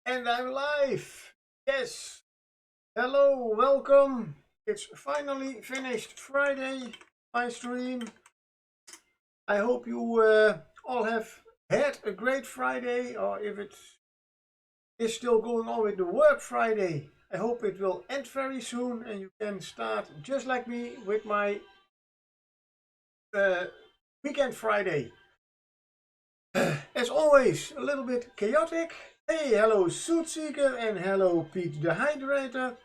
And I'm live. Yes. Hello, welcome. It's finally finished Friday, my stream. I hope you all have had a great Friday, or if it is still going on with the work Friday, I hope it will end very soon and you can start just like me with my weekend Friday. As always, a little bit chaotic. Hey, hello Suitseeker and hello Pete the Hydrator.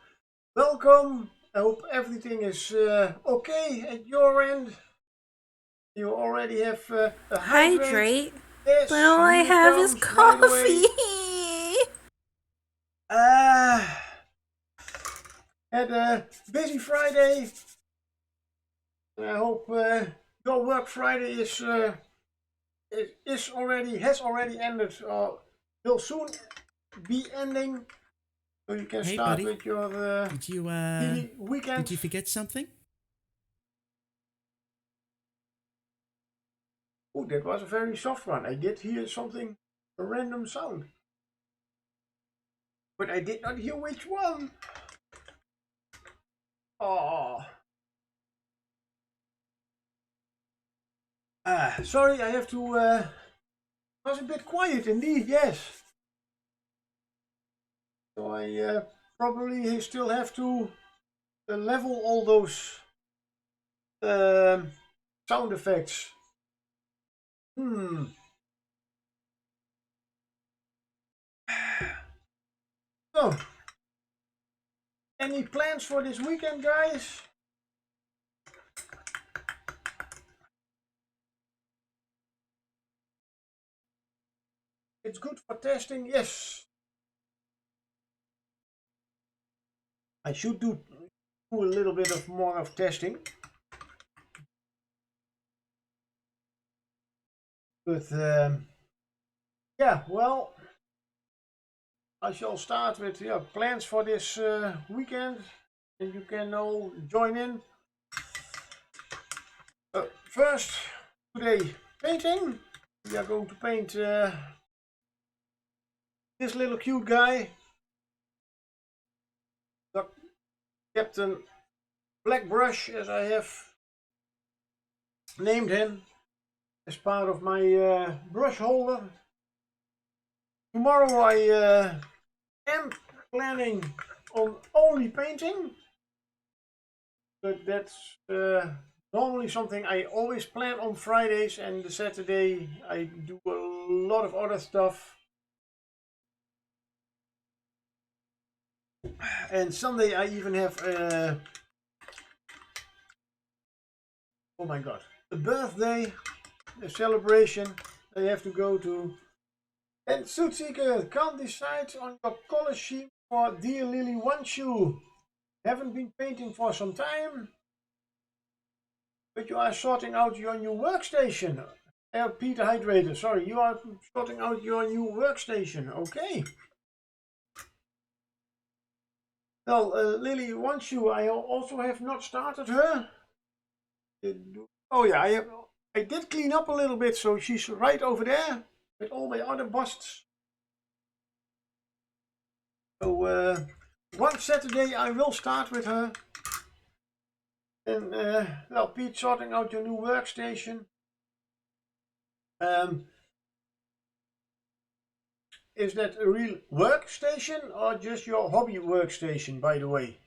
Welcome. I hope everything is okay at your end. You already have a hydrate. Yes, but all I here it have is comes, by the way. coffee. Had a busy Friday. I hope your work Friday has already ended or will soon be ending. So you can Hey, start buddy. with your weekend. Did you forget something? Oh, that was a very soft one. I did hear something, a random sound. But I did not hear which one. Oh. Sorry, I have to, was a bit quiet indeed, yes. So I probably still have to level all those sound effects. So, any plans for this weekend, guys? It's good for testing, yes. I should do a little bit of more of testing. But yeah, well, I shall start with plans for this weekend, and you can all join in. First, today painting. We are going to paint this little cute guy, Captain Blackbrush, as I have named him, as part of my brush holder. Tomorrow I am planning on only painting, but that's normally something I always plan on Fridays, and the Saturday I do a lot of other stuff. And Sunday I even have oh my god, a birthday, a celebration I have to go to. And Suitseeker can't decide on your color scheme for Dear Lily Wants You. Haven't been painting for some time, but you are sorting out your new workstation. Peter Hydrator, sorry, you are sorting out your new workstation. Okay. Well, Lily Wants You, I also have not started her. Oh yeah, I did clean up a little bit, so she's right over there with all my other busts. So one Saturday I will start with her. And well, Pete, sorting out your new workstation. Is that a real workstation or just your hobby workstation, by the way?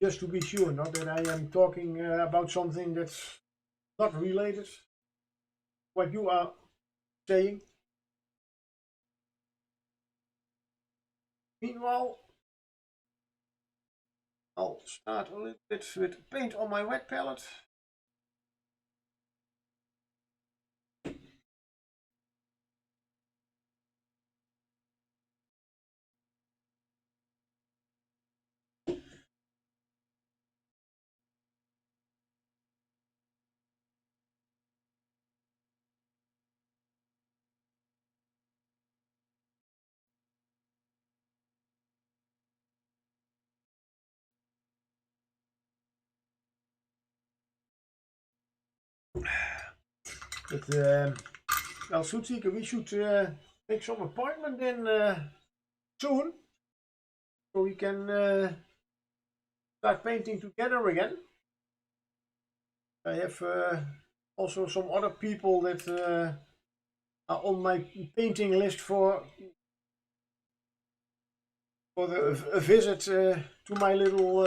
Just to be sure, not that I am talking about something that's not related to what you are saying. Meanwhile, I'll start a little bit with paint on my wet palette. But well, Soetseeker, we should make some appointment in soon, so we can start painting together again. I have also some other people that are on my painting list for a visit to my little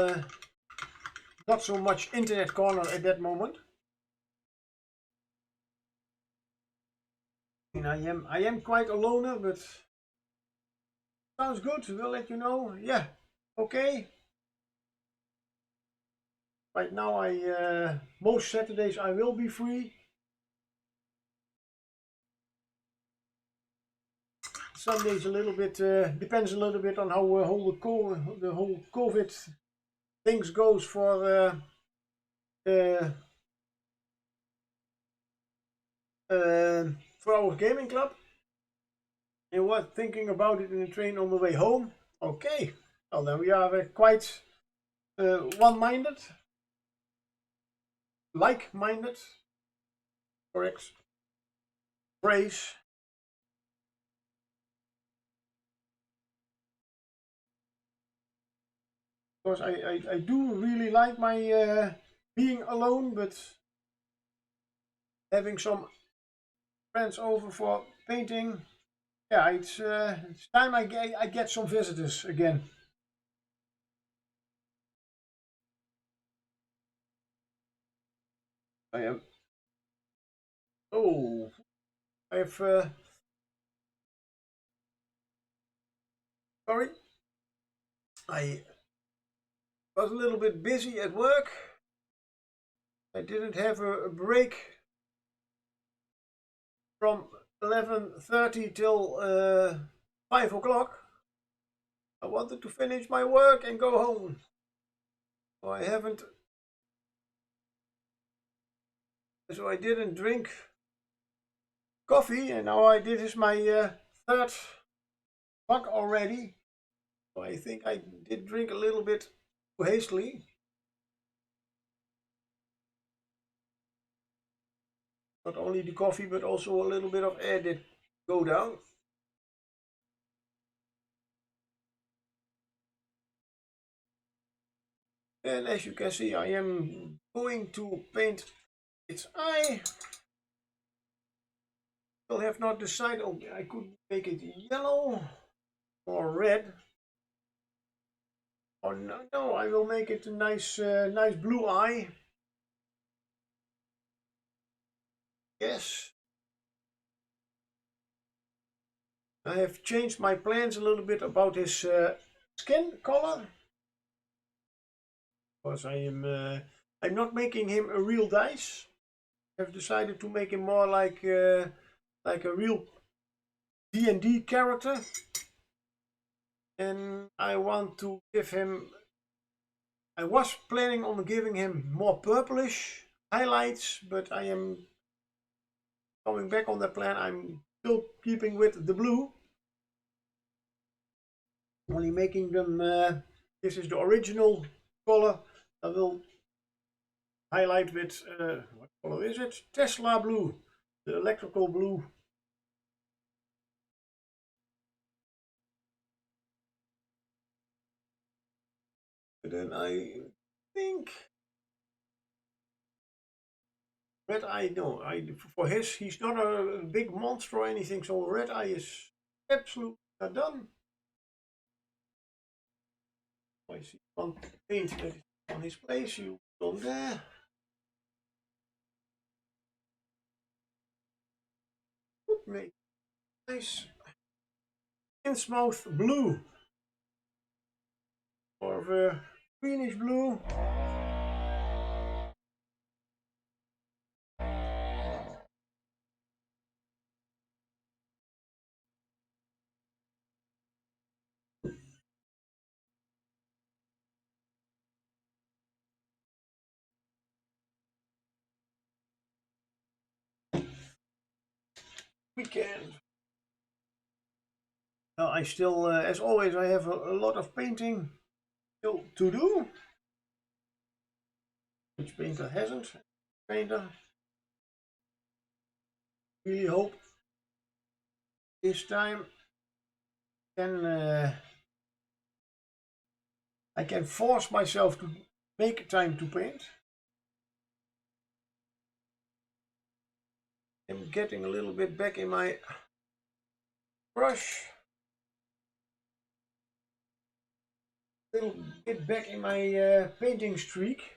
not so much internet corner at that moment. And I am quite a loner, but sounds good. We'll let you know. Yeah, okay. Right now, most Saturdays I will be free. Sundays a little bit depends a little bit on how the whole COVID things goes for our gaming club. And was thinking about it in the train on the way home. Okay, well then we are quite one-minded, like-minded, correct phrase. Because I do really like my being alone, but having some friends over for painting, yeah, it's time I get some visitors again. I am. Oh, I have. Sorry, I was a little bit busy at work. I didn't have a break from 11:30 till 5 o'clock. I wanted to finish my work and go home. So I haven't. So I didn't drink coffee, and now this is my third mug already. So I think I did drink a little bit too hastily. Not only the coffee, but also a little bit of air did go down. And as you can see, I am going to paint its eye. Still have not decided. Oh, I could make it yellow or red. Oh no, I will make it a nice blue eye. Yes. I have changed my plans a little bit about his skin color. Because I'm not making him a real dice. I've decided to make him more like a real D&D character. And I want to give him. I was planning on giving him more purplish highlights, but I am coming back on that plan. I'm still keeping with the blue. Only making them. This is the original color. I will highlight with what color is it? Tesla blue, the electrical blue. And then I think red eye. No, for he's not a big monster or anything. So red eye is absolutely not done. I see one paint that is on his place. You put on there. Make nice Innsmouth blue or the greenish blue. Weekend. I still, as always, I have a lot of painting still to do. Which painter hasn't? Painter. really hope this time I can force myself to make time to paint. I'm getting a little bit back in my brush, a little bit back in my painting streak.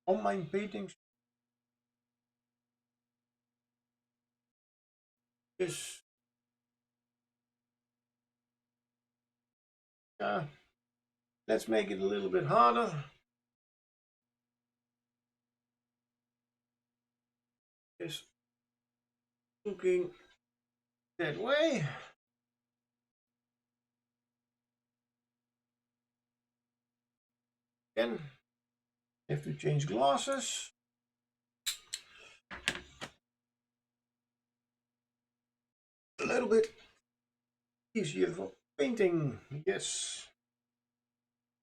On my painting streak. Just let's make it a little bit harder. Just looking that way. Again, have to change glasses. A little bit easier for painting, yes.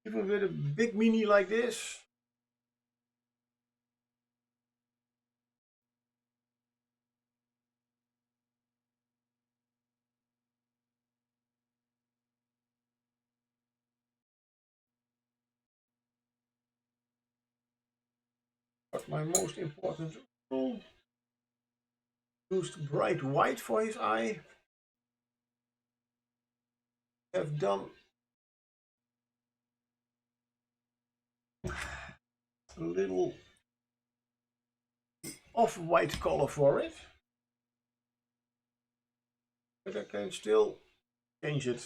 Even with a big mini like this. But my most important tool, used bright white for his eye. Have done a little off-white color for it, but I can still change it.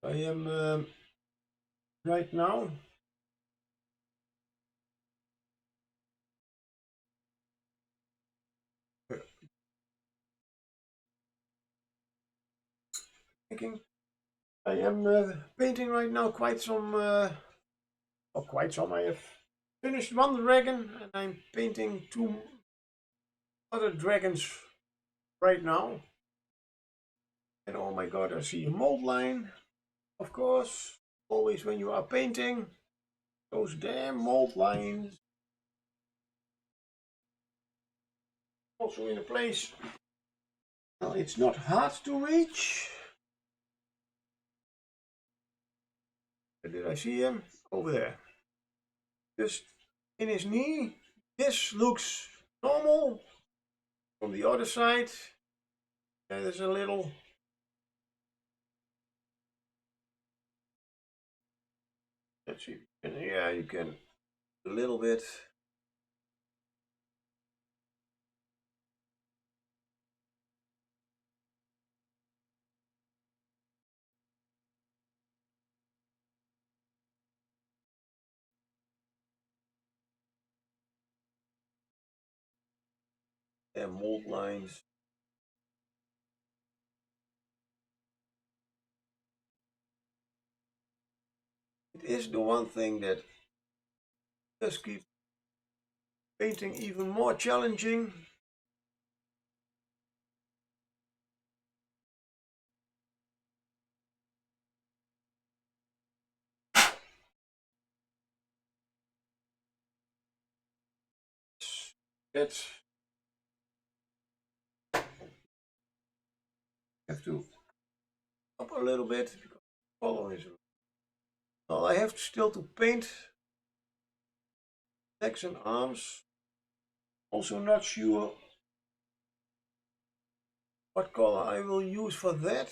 I am right now thinking. I am painting right now quite some, I have finished one dragon and I'm painting 2 other dragons right now. And oh my god, I see a mold line, of course. Always when you are painting, those damn mold lines. Also in a place, well, it's not hard to reach. Where did I see him? Over there. Just in his knee. This looks normal. From the other side, there's a little. Let's see. Yeah, you can a little bit. Yeah, mold lines. It is the one thing that does keep painting even more challenging. That have to up a little bit because the color is. Well, I have still to paint legs and arms. Also not sure what color I will use for that.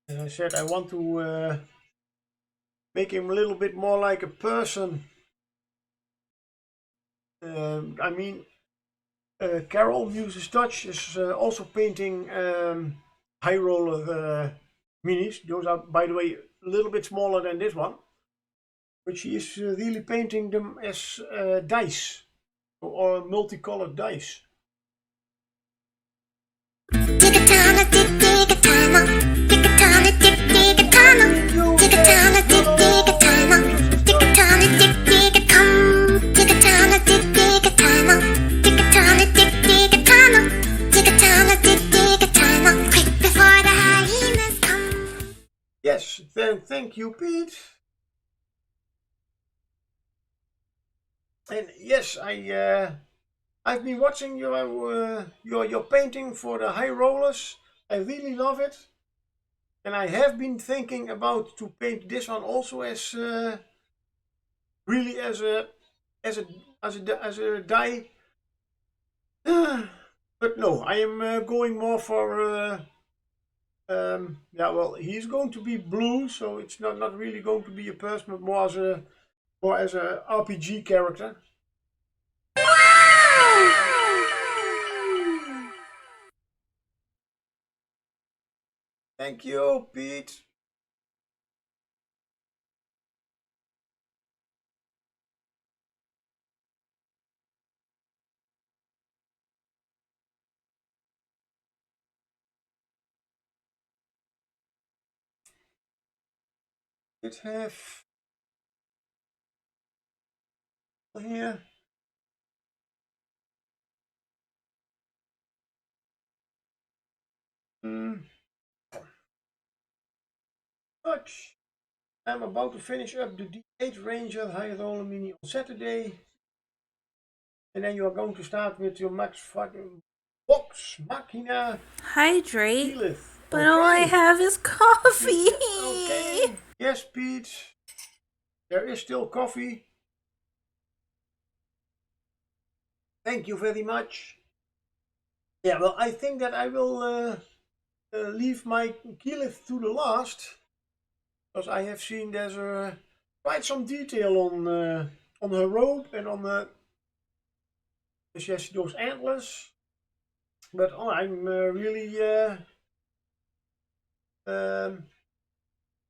As I said, I want to make him a little bit more like a person. I mean, Carol Muses Touch is also painting high roller minis. Those are, by the way, a little bit smaller than this one. But she is really painting them as dice or multicolored dice. you, Pete. And yes, I've been watching your painting for the high rollers. I really love it, and I have been thinking about to paint this one also as really as a as a as a dye. But no, I am going more for yeah. Well, he's going to be blue, so it's not really going to be a person, but more as a RPG character. Thank you, Pete. It have here. Touch. I'm about to finish up the D8 Ranger High Roller Mini on Saturday. And then you are going to start with your Max fucking Vox Machina. Hydrate. Keyleth. But all I have is coffee. Okay. Yes, Pete. There is still coffee. Thank you very much. Yeah, well, I think that I will leave my Keyleth to the last. Because I have seen there's quite some detail on her robe and on the yes, those antlers. But I'm really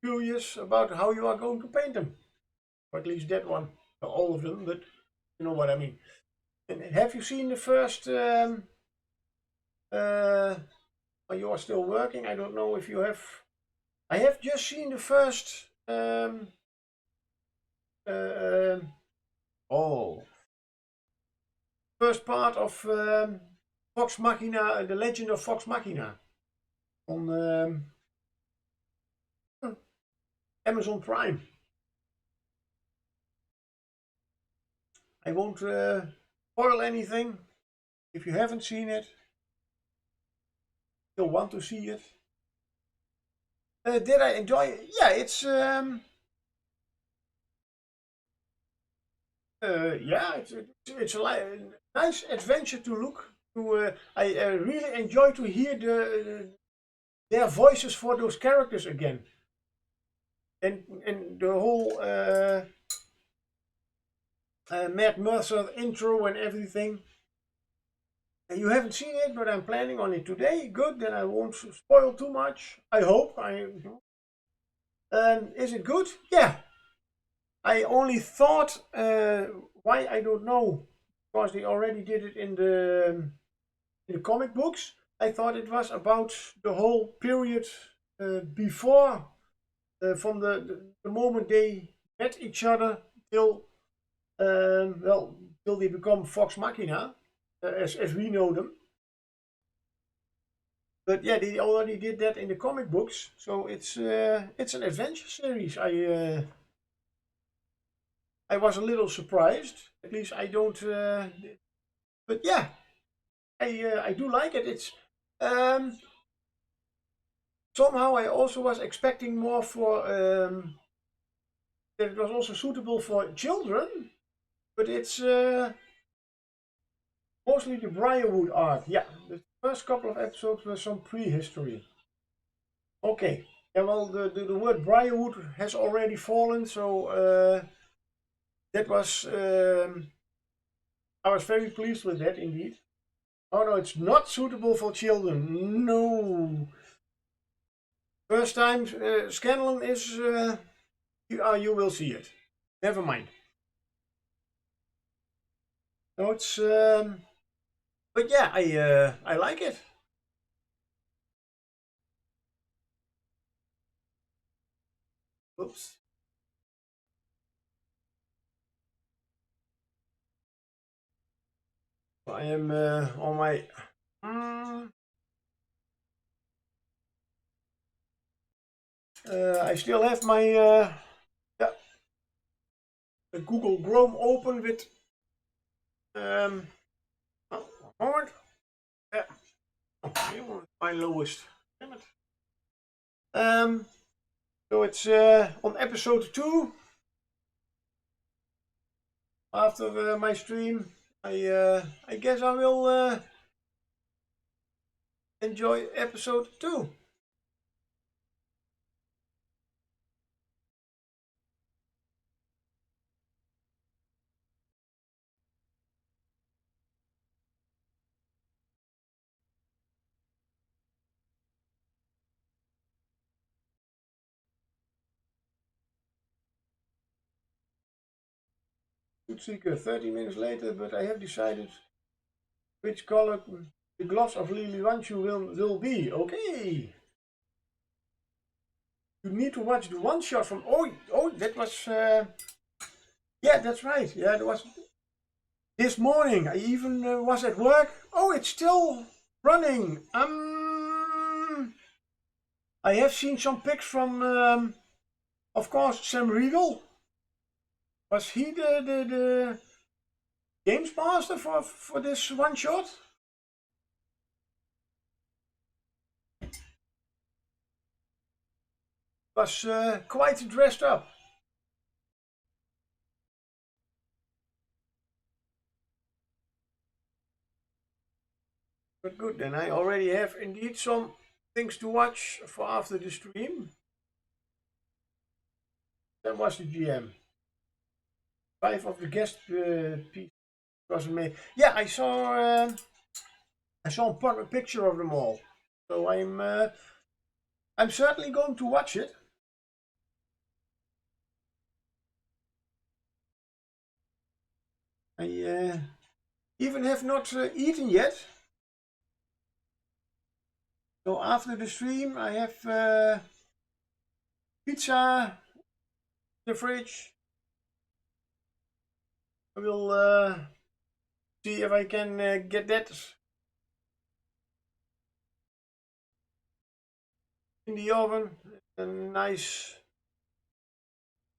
curious about how you are going to paint them. Or at least that one. Not all of them, but you know what I mean. And have you seen the first you are still working? I don't know if you have. I have just seen the first oh, first part of Vox Machina, the Legend of Vox Machina on Amazon Prime. I won't spoil anything. If you haven't seen it, you'll want to see it. Did I enjoy it? Yeah, it's a nice adventure to look to. I really enjoy to hear their voices for those characters again, and the whole Matt Mercer intro and everything. And you haven't seen it, but I'm planning on it today. Good, then I won't spoil too much. I hope. Is it good? Yeah. I only thought why I don't know, because they already did it in the comic books. I thought it was about the whole period before, from the moment they met each other till till they become Vox Machina, as we know them. But yeah, they already did that in the comic books, so it's an adventure series. I was a little surprised. At least I don't. But yeah, I do like it. It's somehow I also was expecting more for that it was also suitable for children, but it's mostly the Briarwood art. Yeah, the first couple of episodes were some prehistory. Okay. Yeah, well, the word Briarwood has already fallen, so that was I was very pleased with that indeed. Oh no, it's not suitable for children. No. First time Scanlan is you will see it. Never mind. No, it's but yeah, I like it. Oops. I am on my. Mm, I still have my the Google Chrome open with oh, one moment. Yeah. Okay, my lowest. Damn it. So it's on episode 2. After my stream, I guess I will enjoy episode 2. Food Seeker 30 minutes later, but I have decided which color the gloves of Lily Wanshu will be. Okay. You need to watch the one shot from. Oh, that was. Yeah, that's right. Yeah, that was this morning. I even was at work. Oh, it's still running. I have seen some pics from, of course, Sam Riegel. Was he the games master for this one shot? Was quite dressed up. But good, then I already have indeed some things to watch for after the stream. That was the GM. 5 of the guest pieces wasn't made. Yeah, I saw a picture of them all. So I'm certainly going to watch it. I even have not eaten yet. So after the stream, I have pizza in the fridge. I will see if I can get that in the oven. A nice.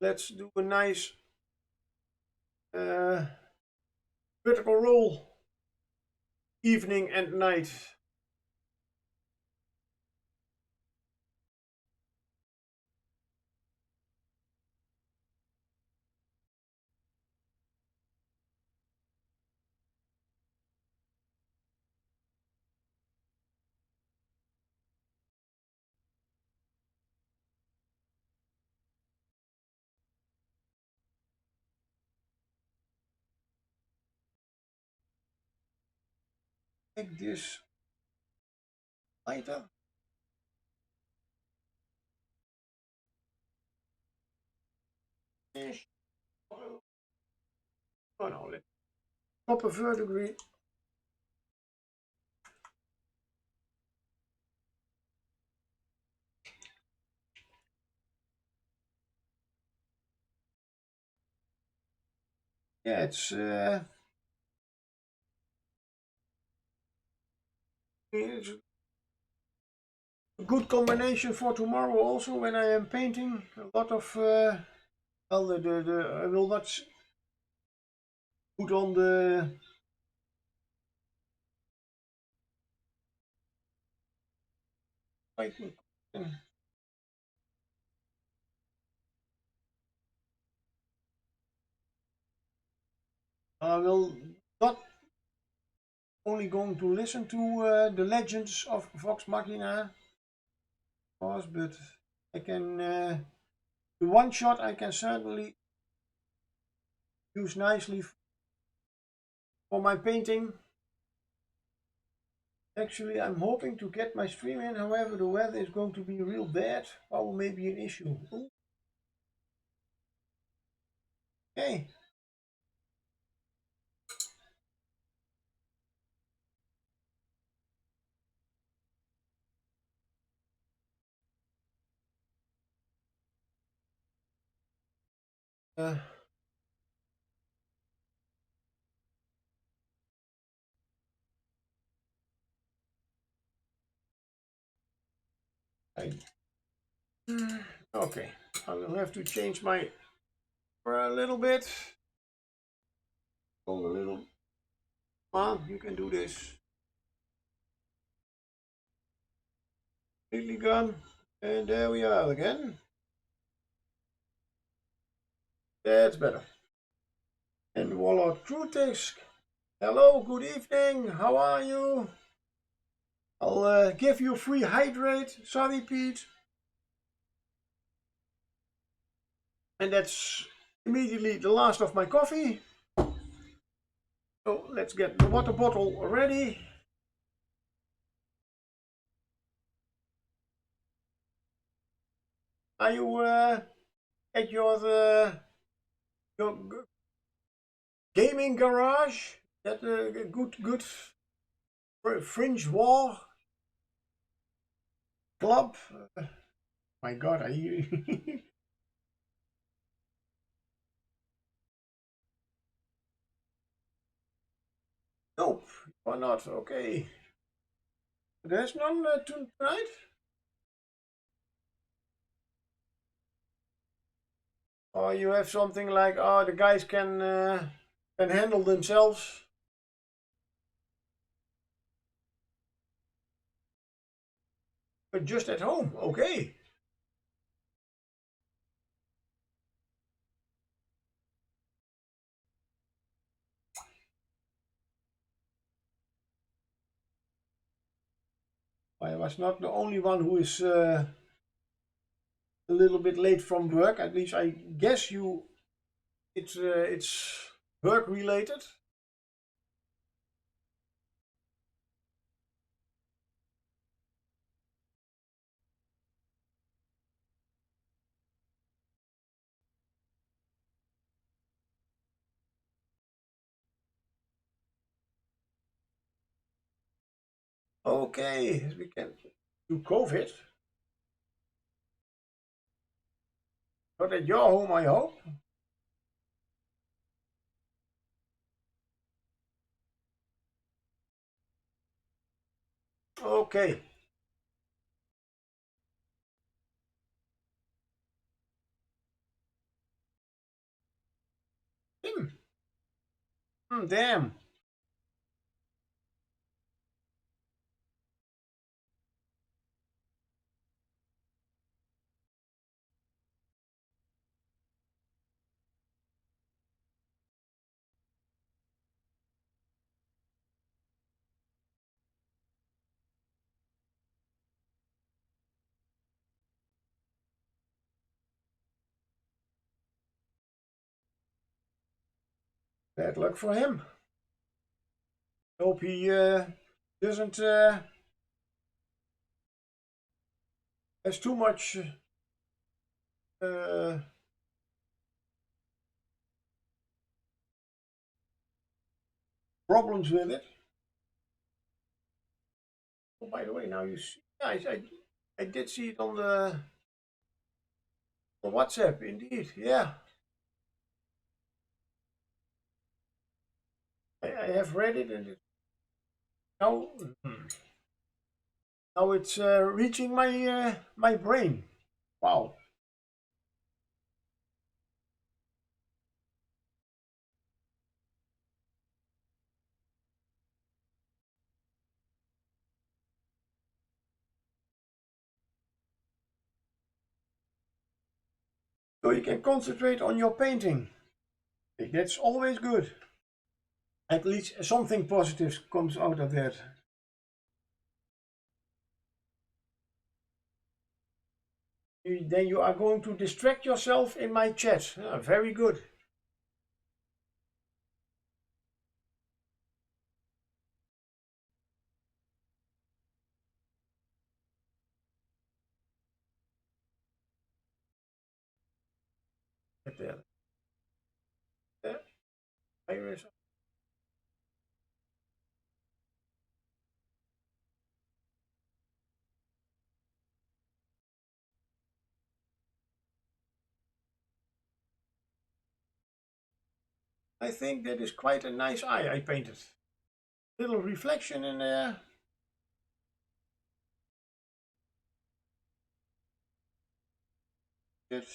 Let's do a nice vertical roll, evening and night. Like this lighter. Oh no, let's pop a verdigris. Yeah, it's a good combination for tomorrow also when I am painting. A lot of, well, I will not put on the I will not only going to listen to the legends of Vox Machina, of course, but I can the one shot I can certainly use nicely for my painting. Actually, I'm hoping to get my stream in. However, the weather is going to be real bad. Power may be an issue. Okay. Uh, I Okay, I will have to change my for a little bit. Go a little. Come on, you can do this. Completely gone. And there we are again. That's better. And voila, true text. Hello, good evening. How are you? I'll give you a free hydrate. Sorry, Pete. And that's immediately the last of my coffee. So let's get the water bottle ready. Are you at your gaming garage? That good fringe war club? My God, are you? Nope, why not? Okay. There's none tonight? Or you have something like, oh, the guys can handle themselves. But just at home, okay. I was not the only one who is a little bit late from work. At least I guess you. It's work related. Okay, we can do COVID. Not at your home, I hope. Okay. Damn. Bad luck for him. Hope he doesn't has too much uh, problems with it. Oh, by the way, now you see, I did see it on the WhatsApp. Indeed, yeah, I have read it, and now now it's reaching my brain. Wow. So you can concentrate on your painting. That's always good. At least something positive comes out of that. Then you are going to distract yourself in my chat. Very good. There. There. Iris. I think that is quite a nice eye I painted. Little reflection in there. it.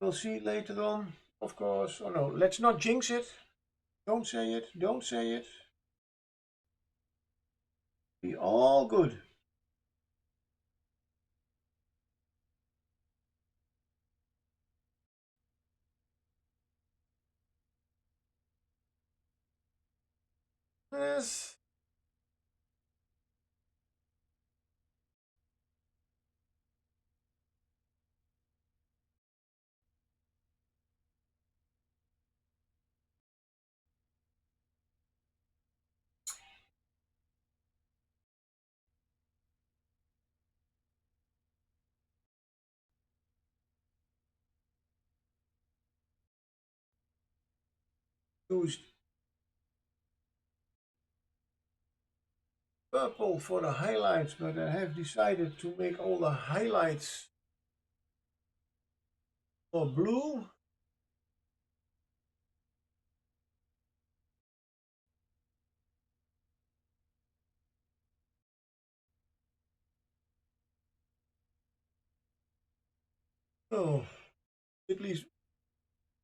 We'll see it later on, of course. Oh no, let's not jinx it. Don't say it, don't say it. Be all good. Yes. Use purple for the highlights, but I have decided to make all the highlights for blue. Oh, at least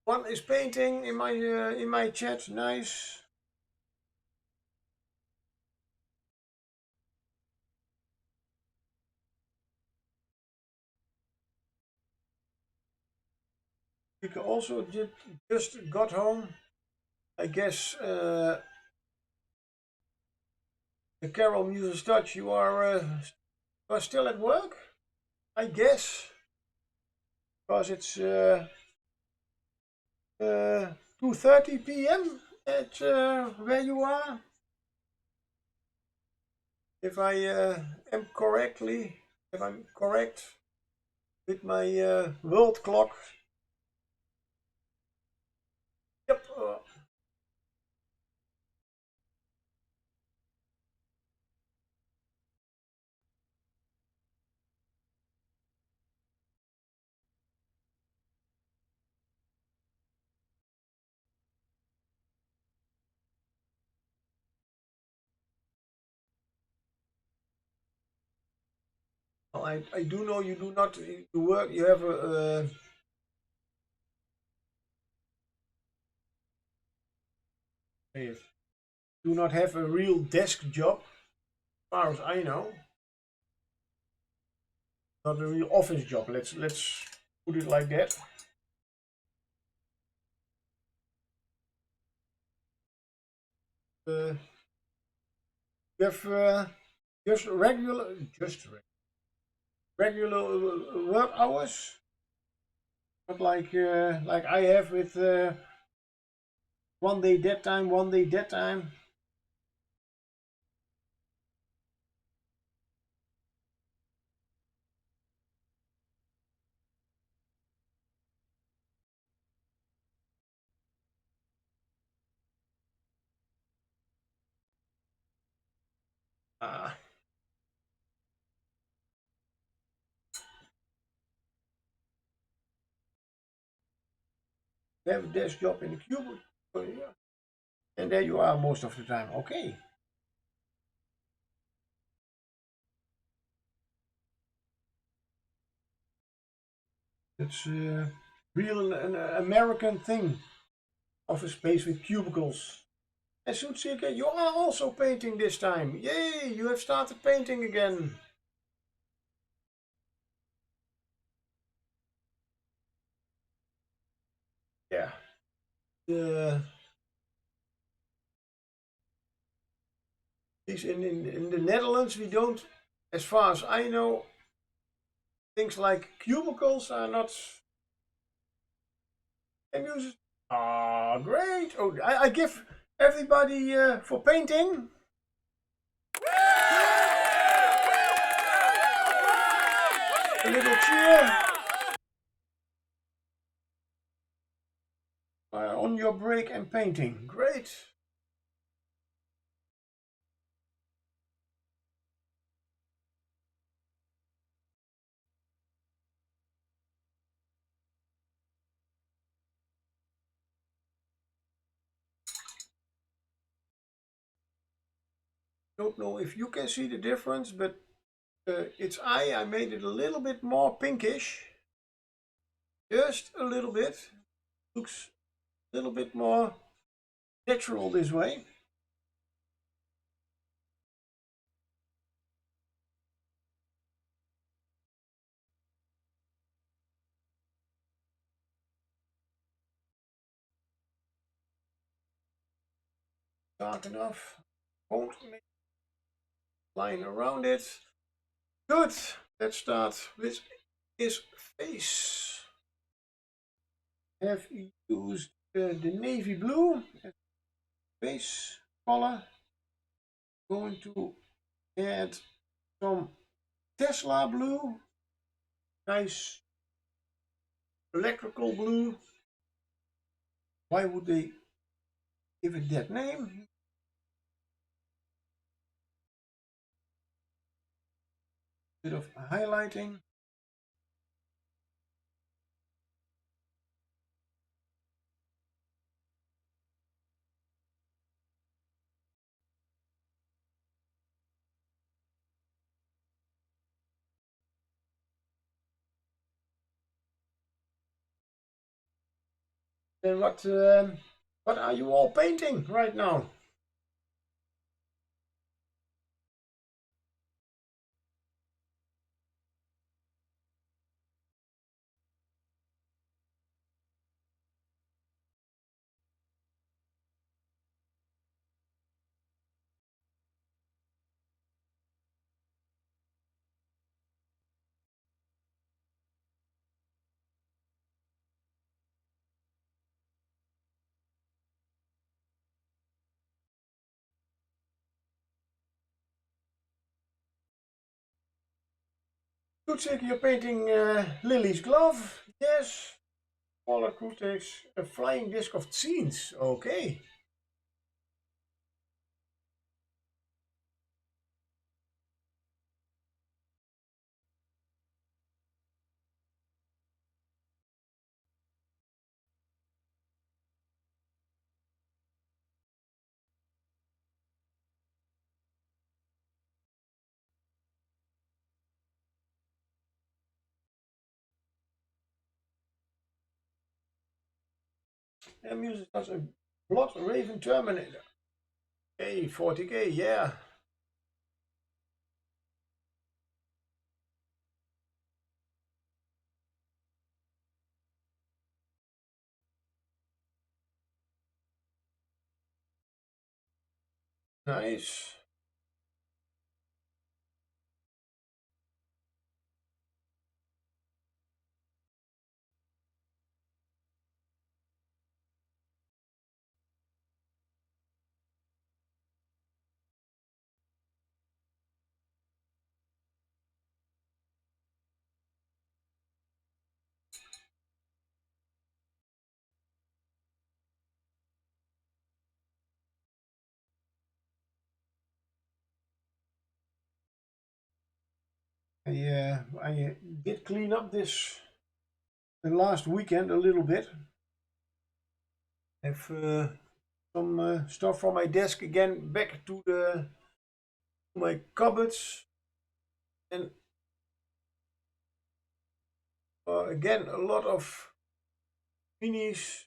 one is painting in my chat. Nice. We also just got home. I guess the Carol Muses Touch. You are still at work, I guess, because it's 2:30 p.m. at where you are. If I am correctly, if I'm correct with my world clock. Yep. I do know you do not work. You have do not have a real desk job, as far as I know. Not a real office job. Let's put it like that. You have just regular work hours, not like I have with one day that time, one day that time. Uh, have a desk job in the cubicle, yeah. And there you are most of the time. Okay. It's real an American thing. Office space with cubicles. And Soetseeker, you are also painting this time. Yay, you have started painting again. Yeah. In the Netherlands, we don't, as far as I know, things like cubicles are not amusing. Ah, great. Oh, I give everybody for painting. A little cheer. On your break and painting. Great. Don't know if you can see the difference, but its eye, I made it a little bit more pinkish. Just a little bit. Looks a little bit more natural this way. Dark enough. Won't make a line around it. Good. Let's start with his face. I have used the navy blue as base color. Going to add some Tesla blue. Nice electrical blue. Why would they give it that name? Bit of highlighting. Then what are you all painting right now? Looks like you're painting Lily's glove. Yes. Smaller Kutex, a flying disc of scenes. Okay. And music as a Blood Raven Terminator. Okay, 40k, yeah. Nice. I did clean up this the last weekend a little bit. I have some stuff from my desk again back to my cupboards, and again a lot of minis.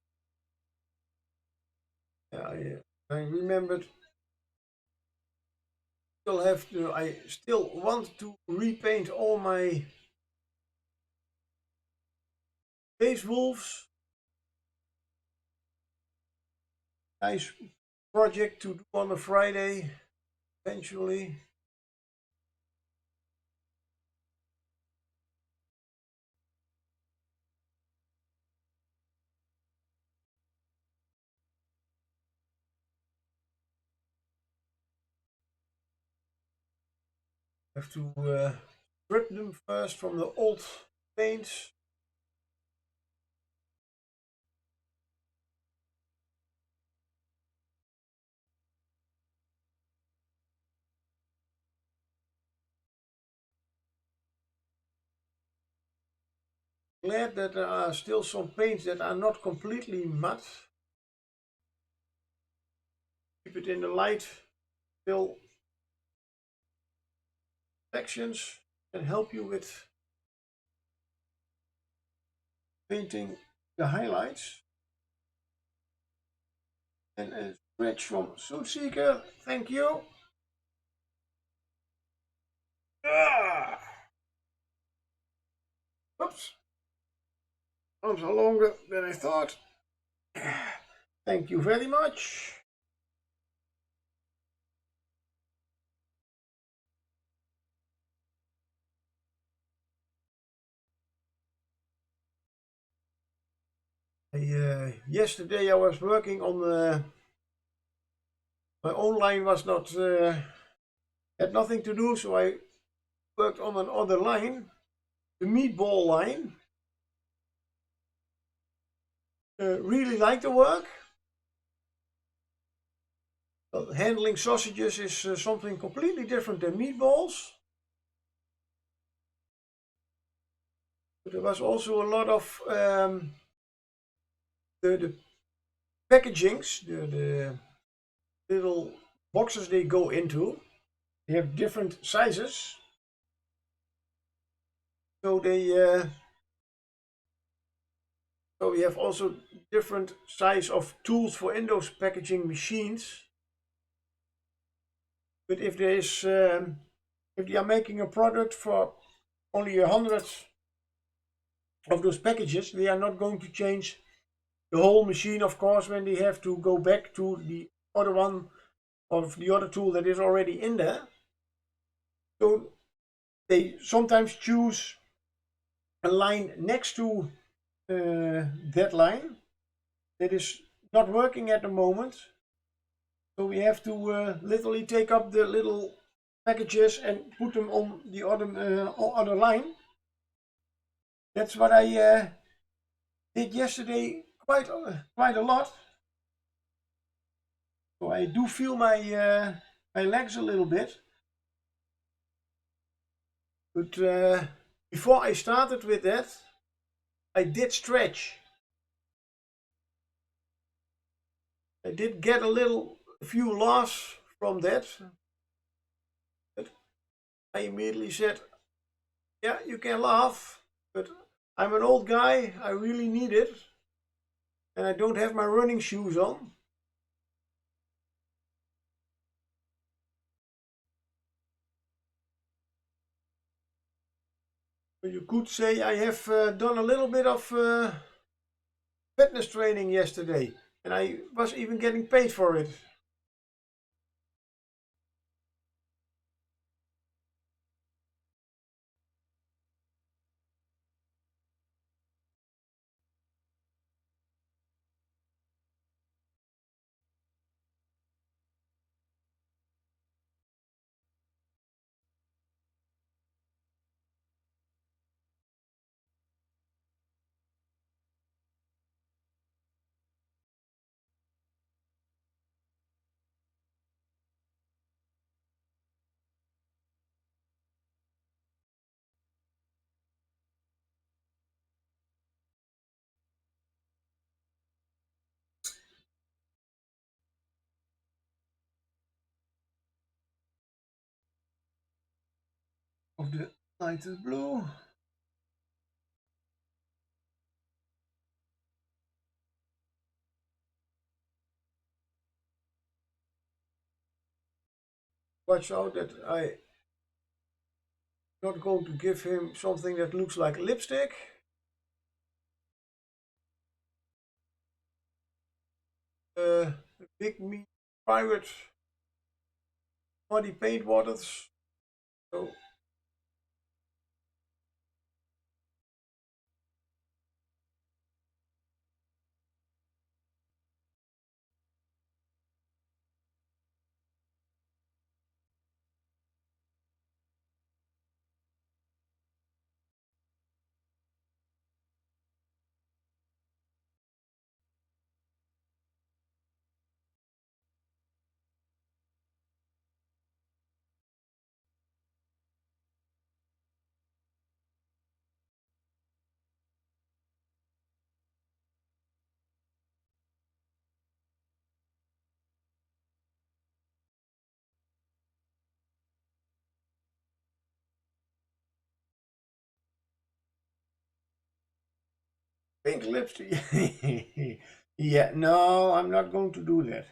I remembered. I still want to repaint all my base wolves. Nice project to do on a Friday, eventually. Have to strip them first from the old paints. Glad that there are still some paints that are not completely matte. Keep it in the light, still sections. can help you with painting the highlights. And a scratch from Suit Seeker, thank you. Ah! Oops. Arms are longer than I thought. Thank you very much. Yesterday I was working on my own line was not had nothing to do, so I worked on another line, the meatball line. Really like the work. Handling sausages is something completely different than meatballs. But there was also a lot of the packagings, the little boxes they go into. They have different sizes. So so we have also different size of tools for in those packaging machines. But if there is if they are making a product for only 100 of those packages, they are not going to change the whole machine, of course, when they have to go back to the other one of the other tool that is already in there. So they sometimes choose a line next to that line that is not working at the moment. So we have to literally take up the little packages and put them on the other line. That's what I did yesterday quite a lot. So I do feel my my legs a little bit. But before I started with that, I did stretch. I did get a few laughs from that. But I immediately said, yeah, you can laugh, but I'm an old guy, I really need it. And I don't have my running shoes on. But you could say I have done a little bit of fitness training yesterday. And I was even getting paid for it. Of the lighter blue. Watch out that I not going to give him something that looks like lipstick. Big me pirate muddy paint waters. So Pink lipstick. Yeah, no, I'm not going to do that.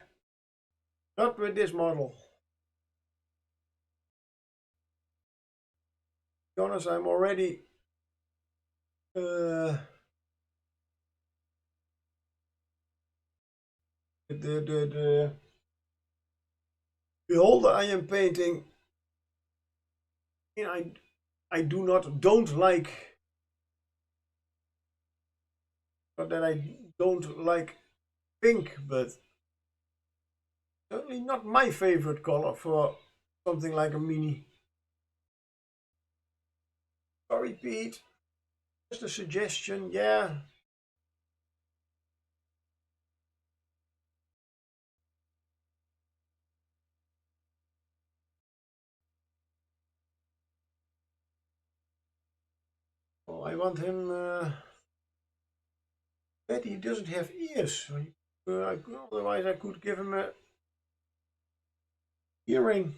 Not with this model. To be honest, I'm already the beholder I am painting. I don't like, not that I don't like pink, but certainly not my favorite color for something like a mini. Sorry, Pete. Just a suggestion, yeah. Oh, I want him. But he doesn't have ears. Otherwise, I could give him a earring.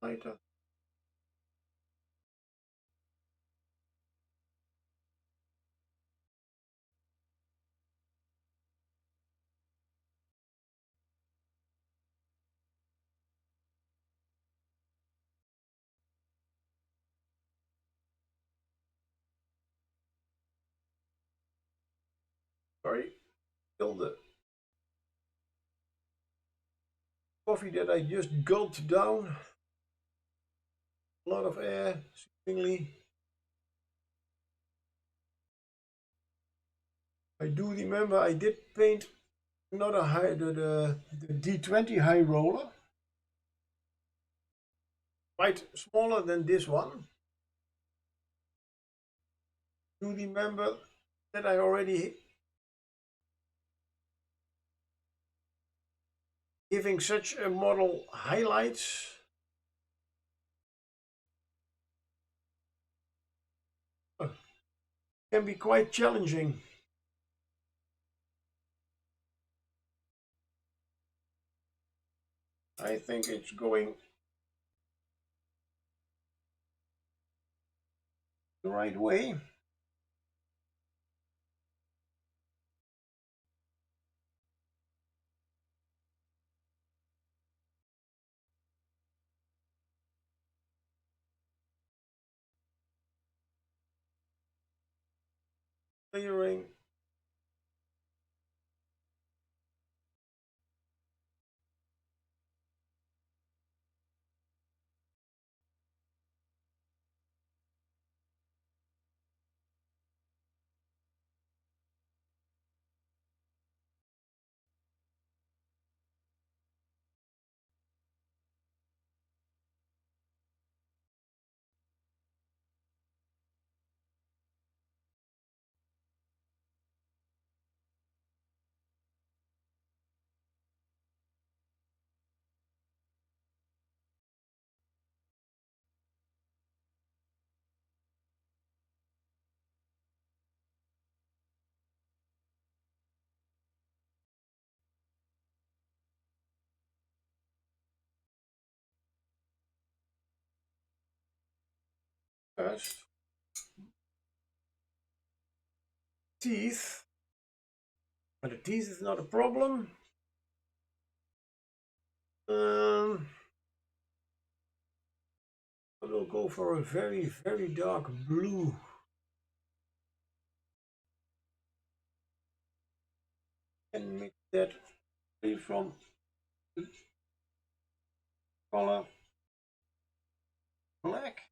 Later. Sorry, still the coffee that I just gulped down. A lot of air, seemingly. I do remember I did paint another the D20 high roller. Quite smaller than this one. Do remember that I already giving such a model highlights. Can be quite challenging. I think it's going the right way. Layering. First, teeth. But the teeth is not a problem. I will go for a very, very dark blue. And mix that free from the color black.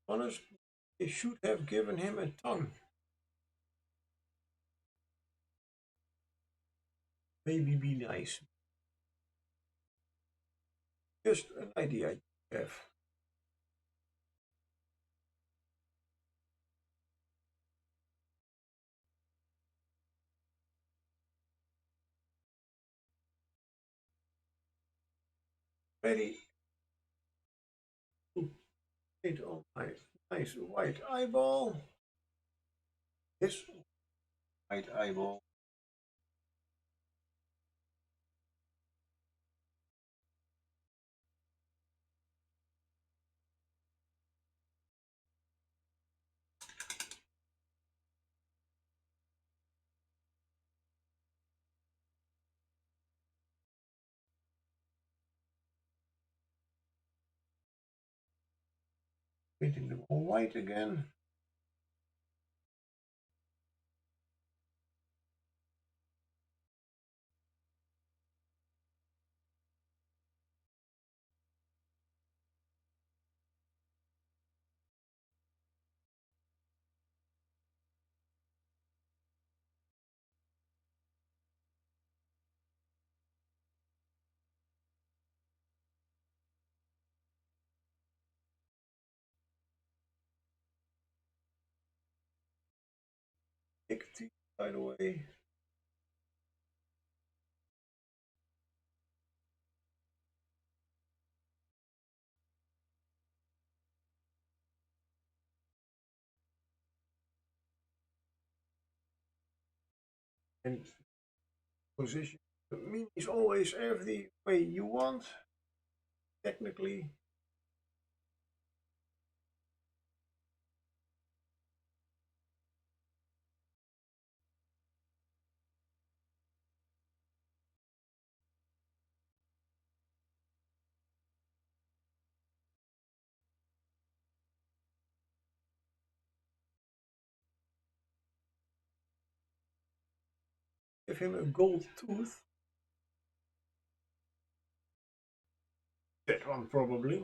Honest, they should have given him a tongue. Maybe be nice. Just an idea I have. ready to paint on my nice white eyeball. This white eyeball. Painting them all white again. Big teeth, by the way. And position the mini is always every way you want. Technically, give him a gold tooth. That one probably.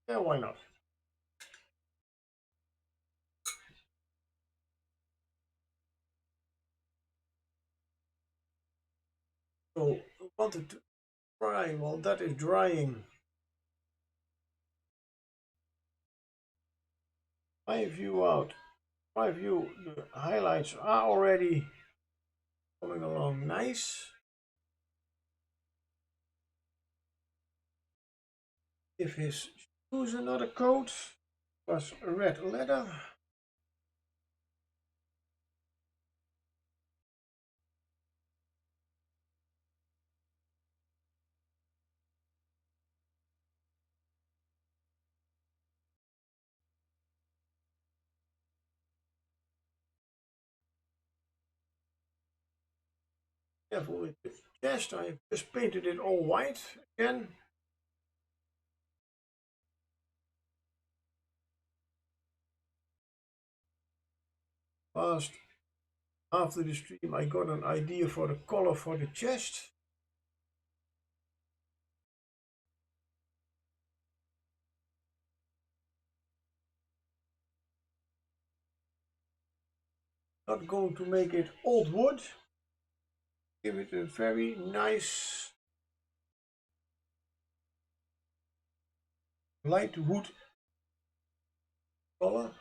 Yeah, why not? So I wanted to dry while that is drying. My view out. My view, the highlights are already coming along nice. Give his shoes another coat. Was red leather. Careful with the chest. I just painted it all white again. Fast. After the stream, I got an idea for the color for the chest. Not going to make it old wood. Give it a very nice light wood color.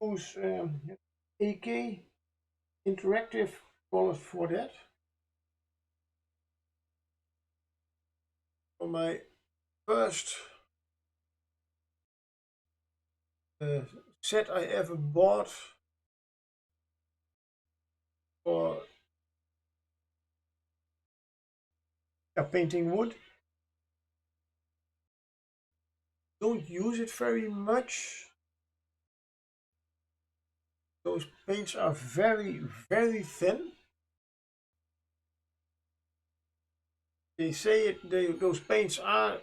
Use AK interactive colors for that. For my first set I ever bought for painting wood. Don't use it very much. Those paints are very, very thin. They say those paints are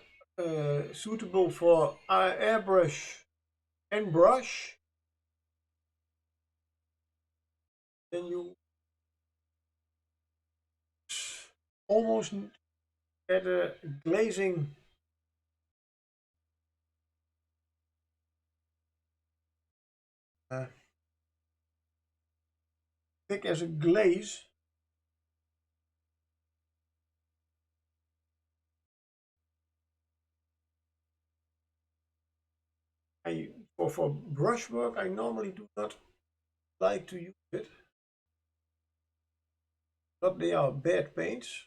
suitable for airbrush and brush. Then you almost get a glazing thick as a glaze. for brushwork, I normally do not like to use it, but they are bad paints.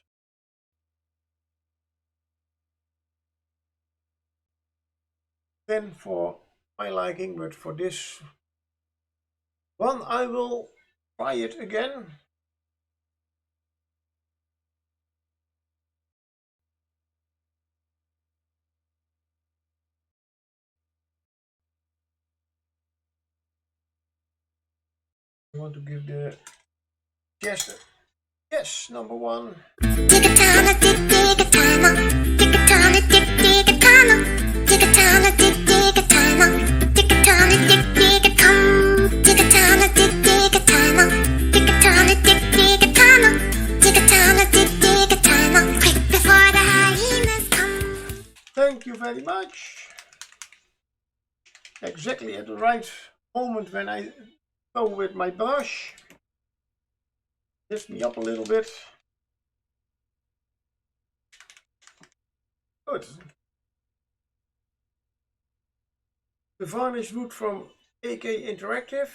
Then for my liking, but for this one I will try it again. I want to give the chest a yes, number one. Thank you very much. Exactly at the right moment when I go with my brush. Lift me up a little bit. Good. The varnish wood from AK Interactive.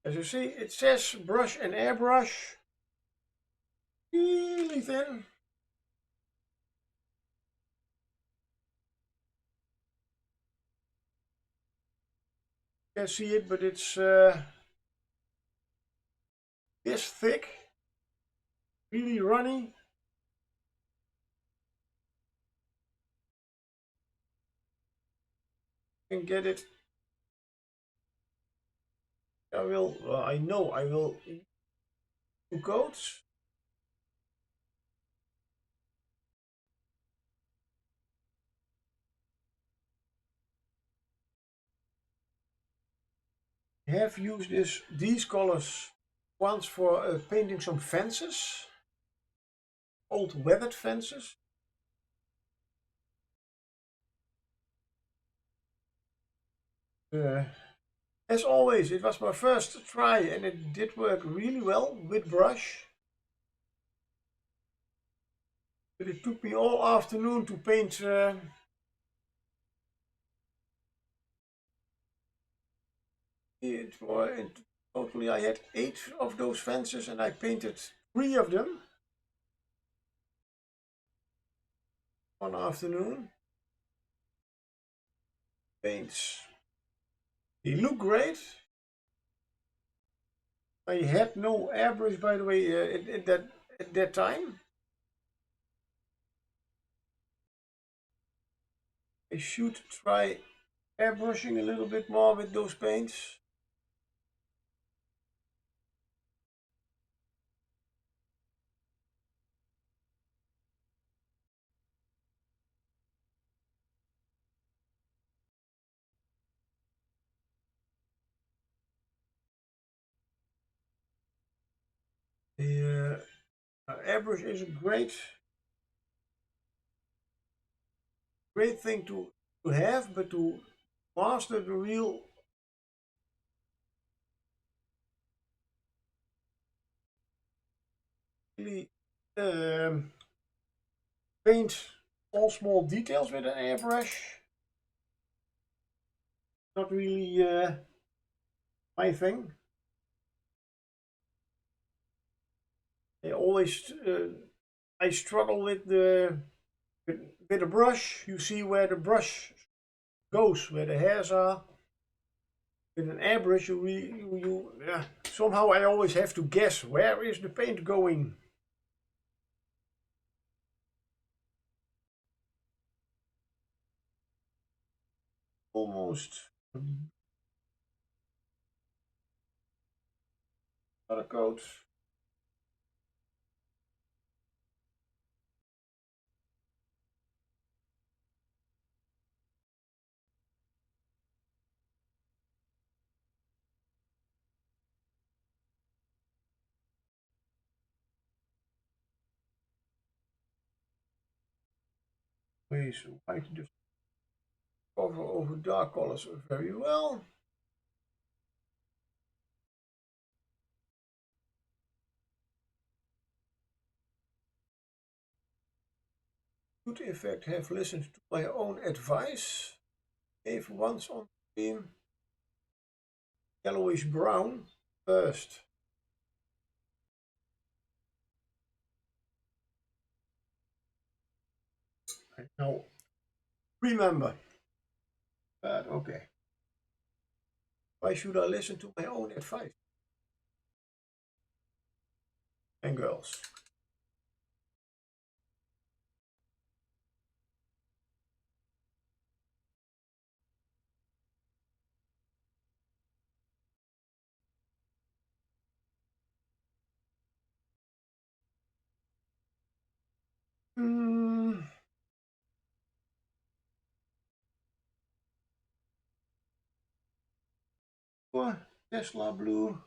As you see, it says brush and airbrush. Really thin. You can see it, but it's this thick. Really runny. Can get it. I will. Well, I know I will. 2 coats. I have used these colors once for painting some fences, old weathered fences. As always, it was my first try and it did work really well with brush. But it took me all afternoon to paint totally I had 8 of those fences and I painted 3 of them one afternoon. Paints, they look great. I had no airbrush, by the way, at that time. I should try airbrushing a little bit more with those paints. The airbrush is a great thing to have, but to master the real really paint all small details with an airbrush. Not really my thing. I always I struggle with a brush. You see where the brush goes, where the hairs are. With an airbrush, somehow I always have to guess where is the paint going. Almost another coat. Ways white just cover over dark colors very well. Good effect have listened to my own advice. Gave once on stream. yellowish brown first. Now remember that, okay. Why should I listen to my own advice? And girls. Tesla blue.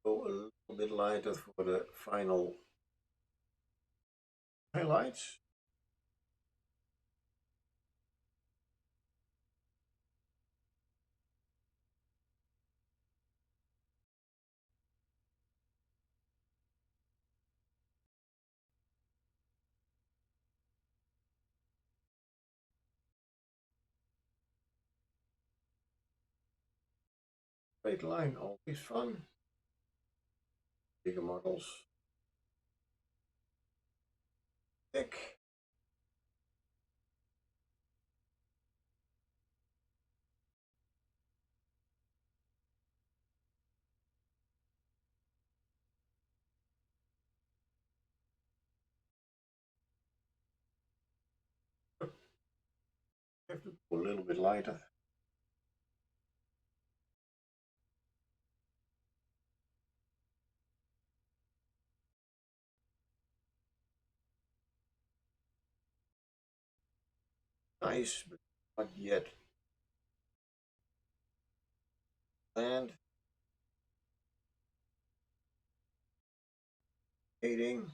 Go a little bit lighter for the final highlights. Straight line, always fun. Bigger models. Thick. Have to go a little bit lighter. Nice, but not yet. And fading.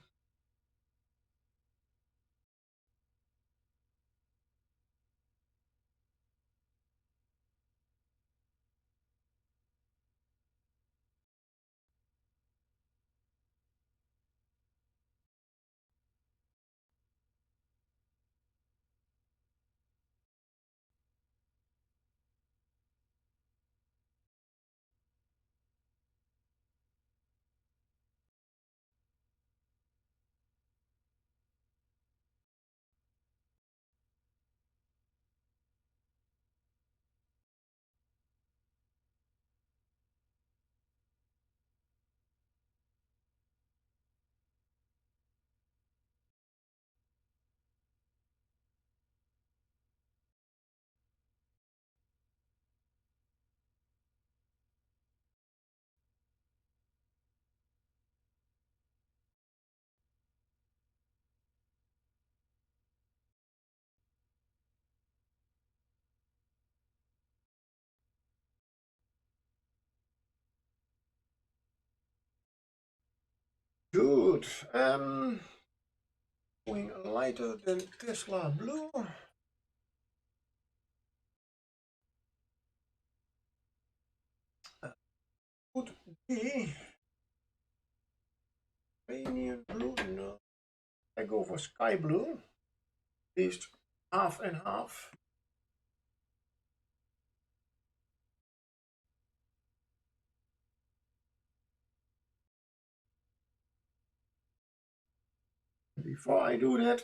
Good. Going lighter than Tesla blue. Could be Iranian blue. No, I go for sky blue. At least half and half. Before I do that,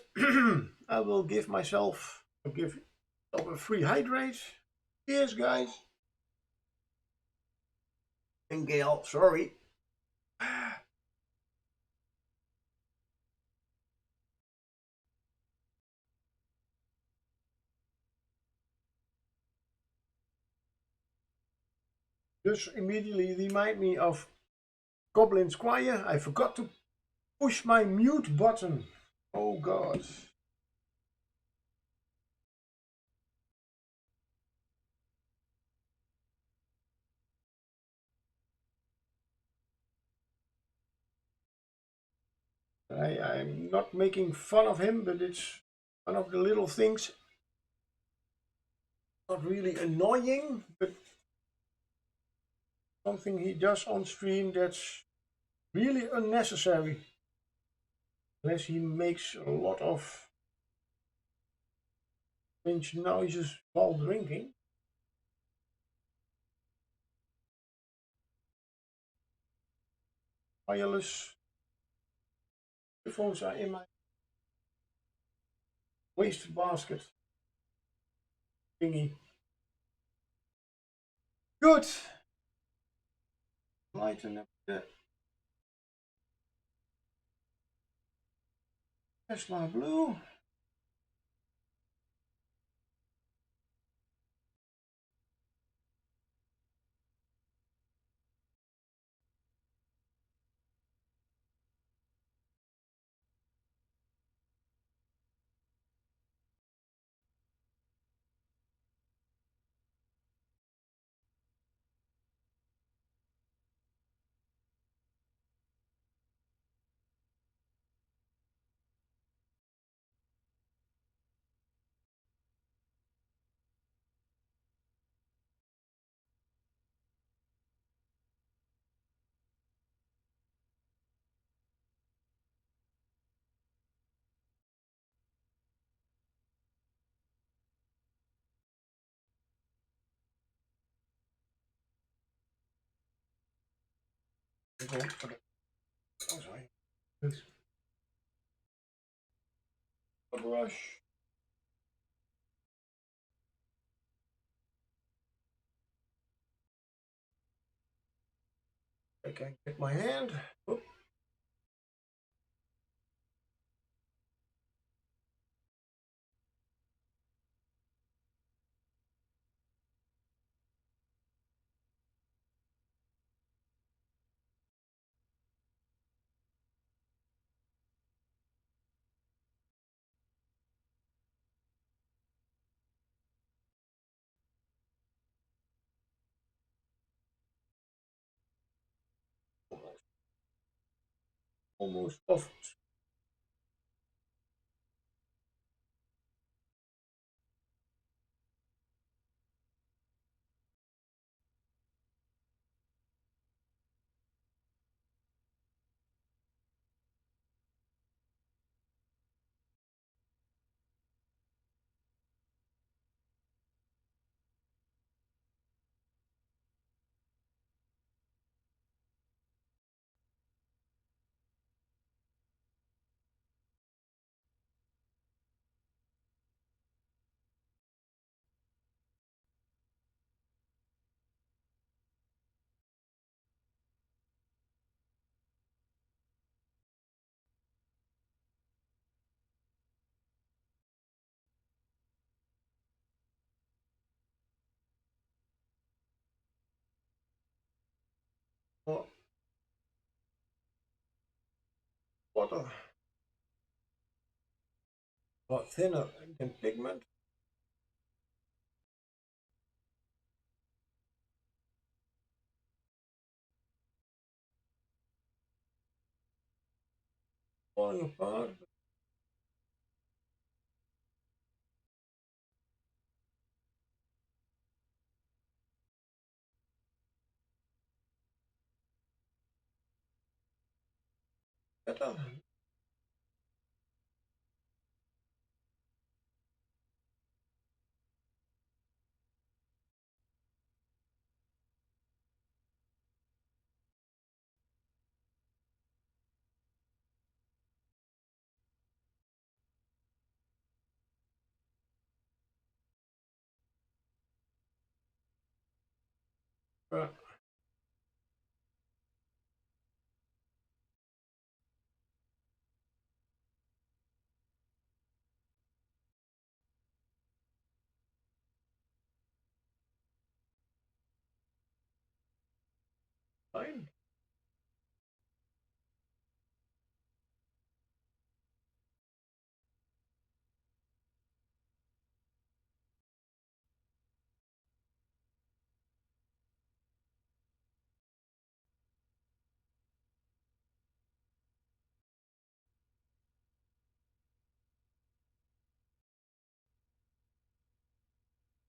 I will give myself a free hydrate. Cheers, guys. And Gail, sorry. Just immediately remind me of Goblin Squire. I forgot to push my mute button. Oh God. I'm not making fun of him, but it's one of the little things. Not really annoying, but something he does on stream that's really unnecessary. Unless he makes a lot of strange noises while drinking. Wireless earphones are in my waste basket thingy. Good. Lighten up the Tesla blue. Oh, sorry. Brush. I can get my hand. Oop. Almost off. More water. Or thinner than pigment. Falling apart. Better. Fine.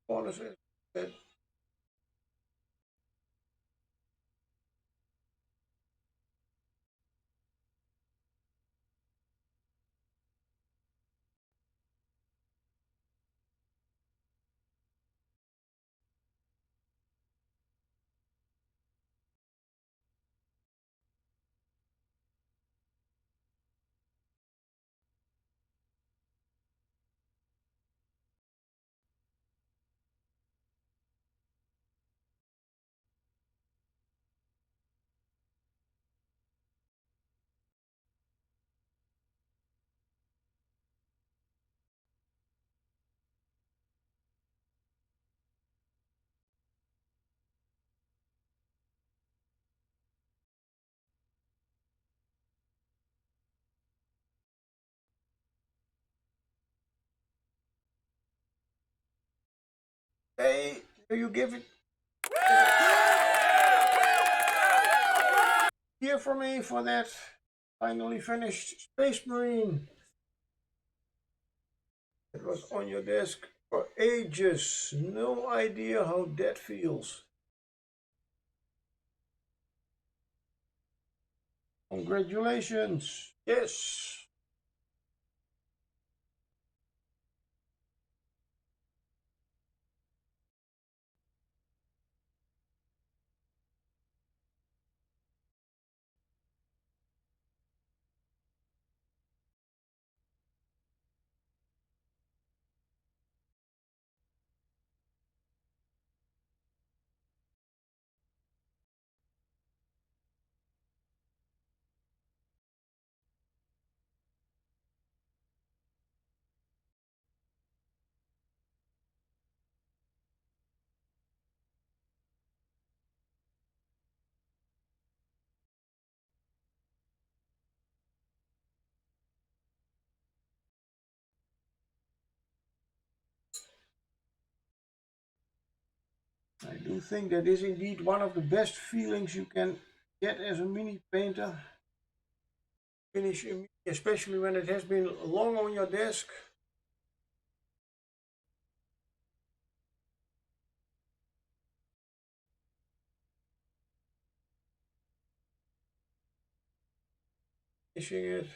Corners is good. Hey, you give it here for me for that finally finished Space Marine. It was on your desk for ages. No idea how that feels. Congratulations. Yes. I do think that is indeed one of the best feelings you can get as a mini painter. Finish, especially when it has been long on your desk. Finishing it.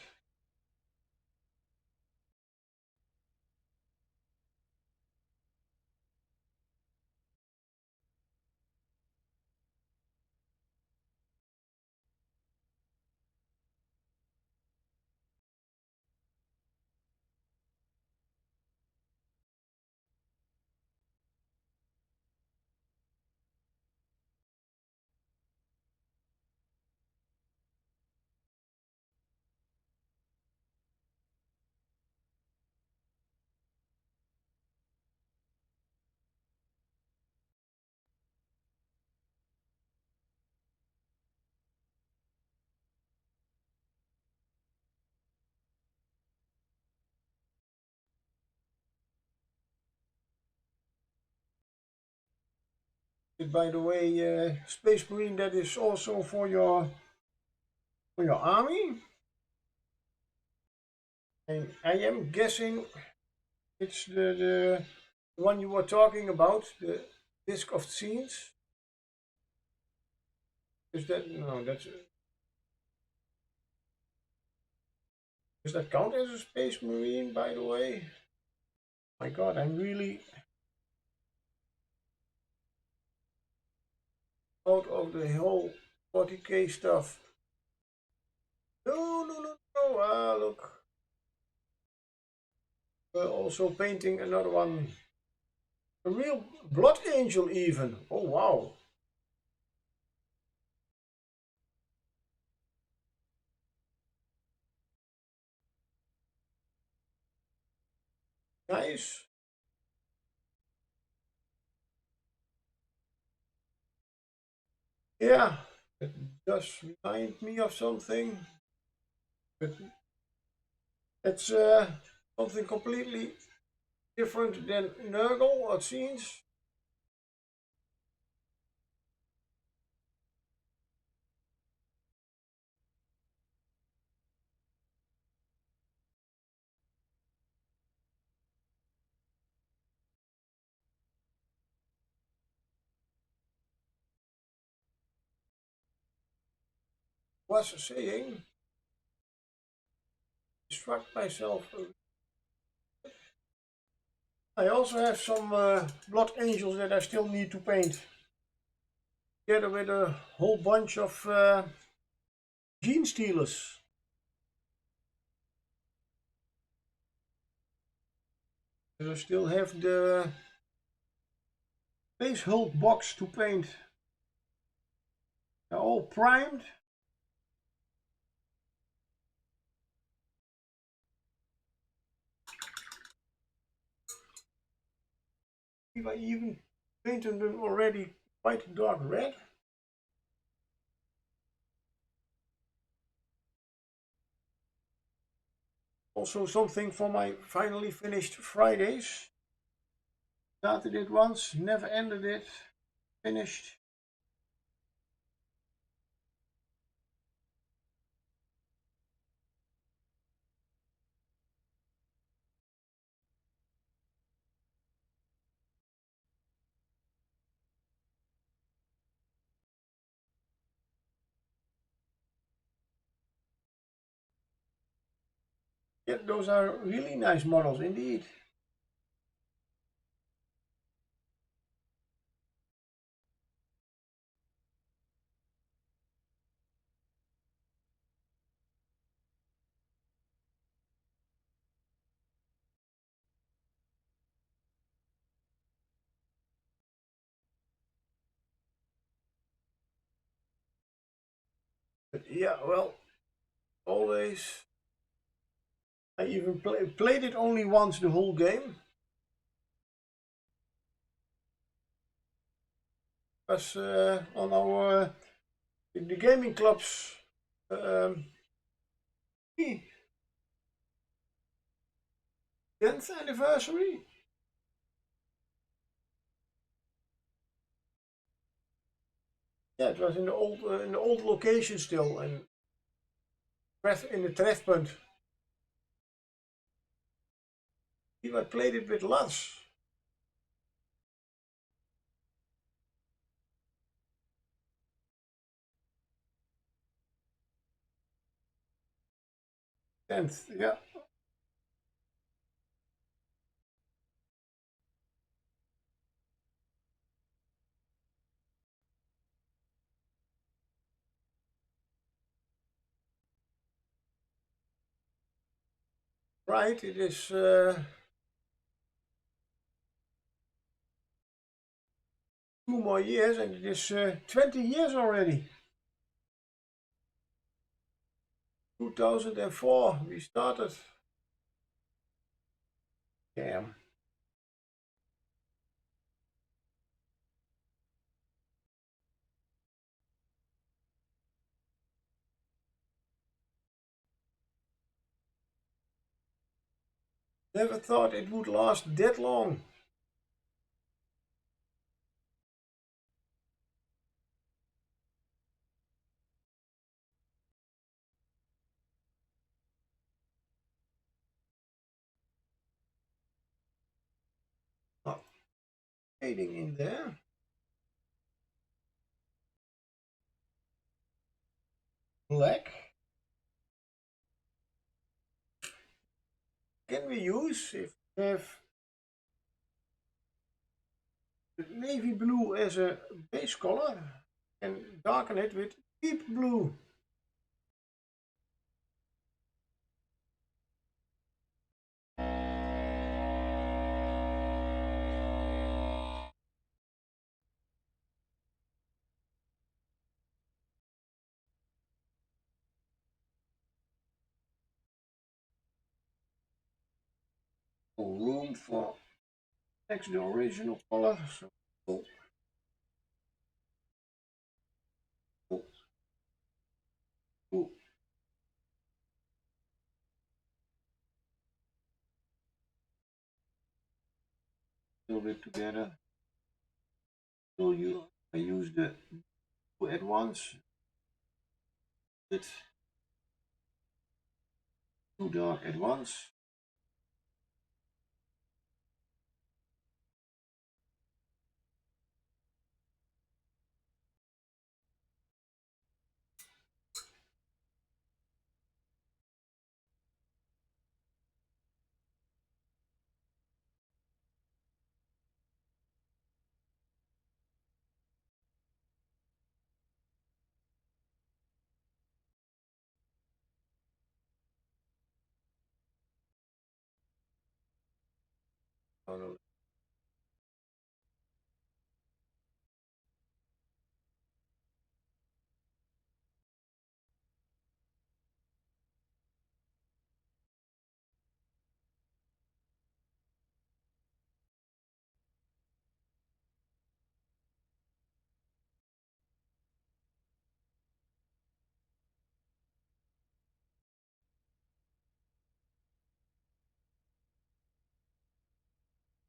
By the way, Space Marine, that is also for your army. And I am guessing it's the one you were talking about, the disc of scenes. Is that no? Does that count as a Space Marine? By the way, my God, I'm really out of the whole 40k stuff. No, no, no, no. Ah, look. We're also painting another one. A real blood angel, even. Oh, wow. Nice. Yeah, it does remind me of something. But it's something completely different than Nurgle, it seems. Was saying, struck myself. I also have some blood angels that I still need to paint. Together with a whole bunch of gene stealers. I still have the base Hulk box to paint. They're all primed. If I even painted them already quite dark red. Also something for my finally finished Fridays. Started it once, never ended it. Finished. Yeah, those are really nice models indeed. But yeah, well, always. I even played it only once the whole game. Was on our the gaming club's um, 10th anniversary. Yeah, it was in the old location still, and in the trefpunt. I played it with Lars. Tenth, yeah. Right, it is 2 more years, and it is 20 years already. 2004 we started. Damn. Never thought it would last that long. Not fading in there. Black. Can we use if we have navy blue as a base color and darken it with deep blue? Room for next the original color. So oh, oh, oh. Build it together. So I use the two at once. It's too dark at once. Oh,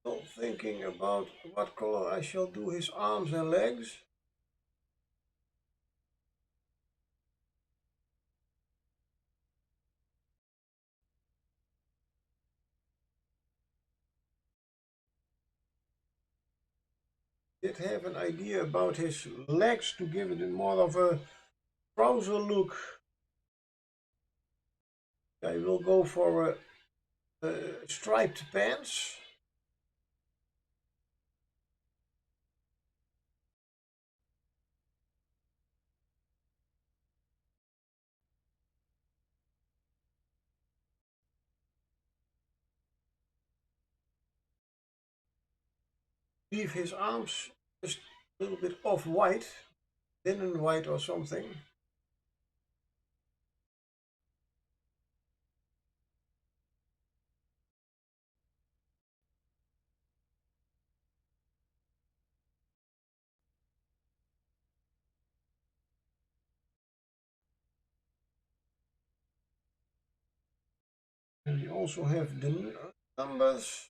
no. thinking about what color I shall do his arms and legs. Did have an idea about his legs to give it more of a trouser look. I will go for a striped pants. Leave his arms just a little bit off white, linen white or something. And we also have the numbers.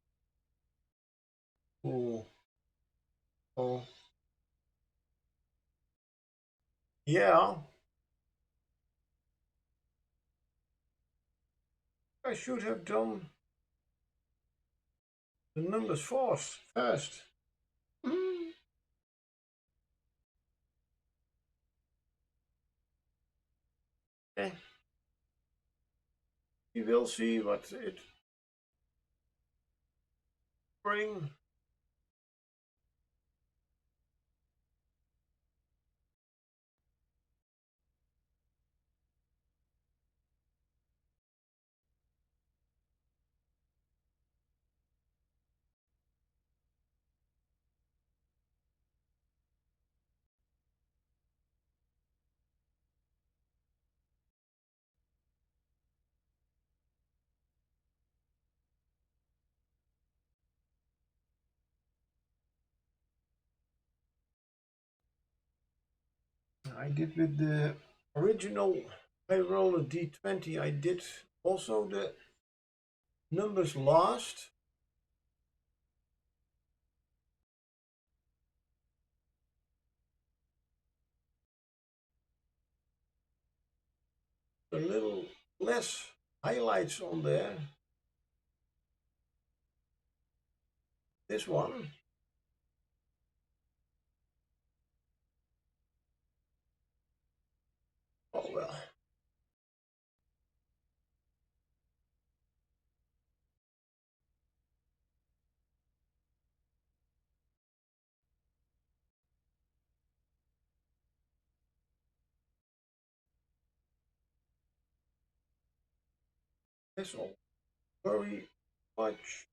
Oh, oh, yeah. I should have done the numbers first. Okay. We will see what it brings. I did with the original I roll a D20. I did also the numbers last. A little less highlights on there. This one. Oh well. That's all very much.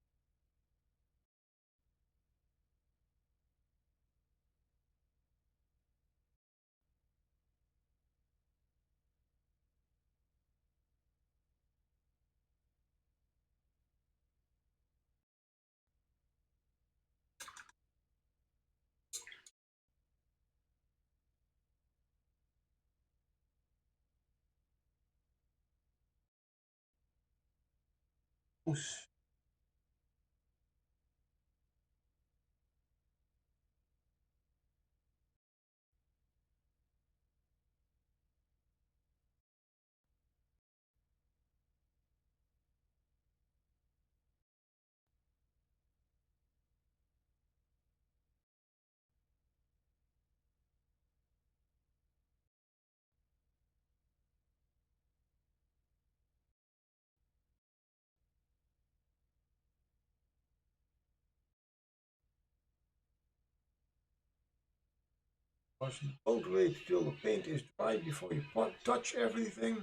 Don't wait till the paint is dry before you touch everything.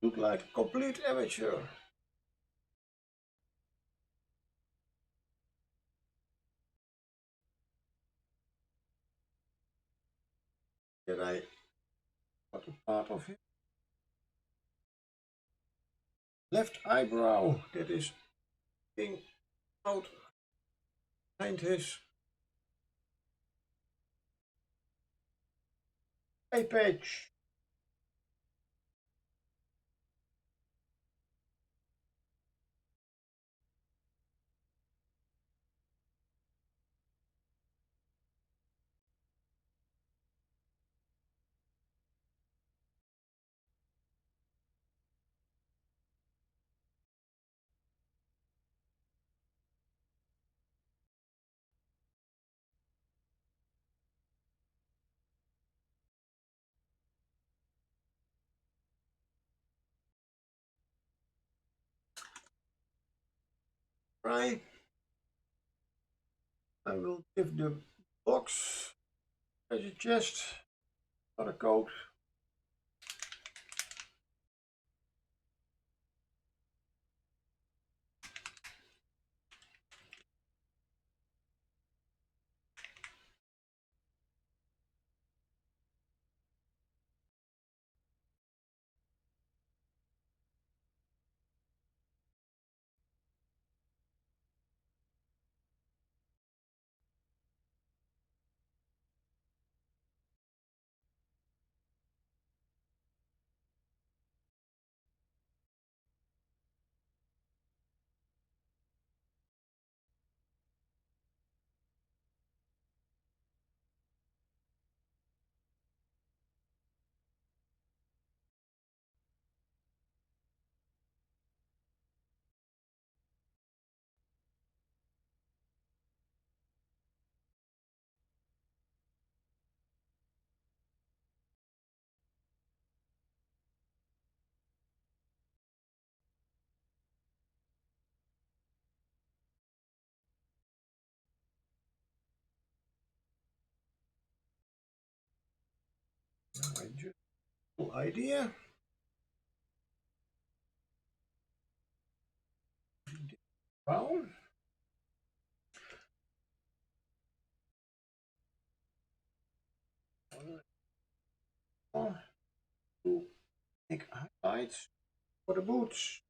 Look like a complete amateur. That I got a part of his left eyebrow that is being out behind his eye patch. try. I will give the box treasure chest another coat. Now I just idea. Brown. To make highlights for the boots.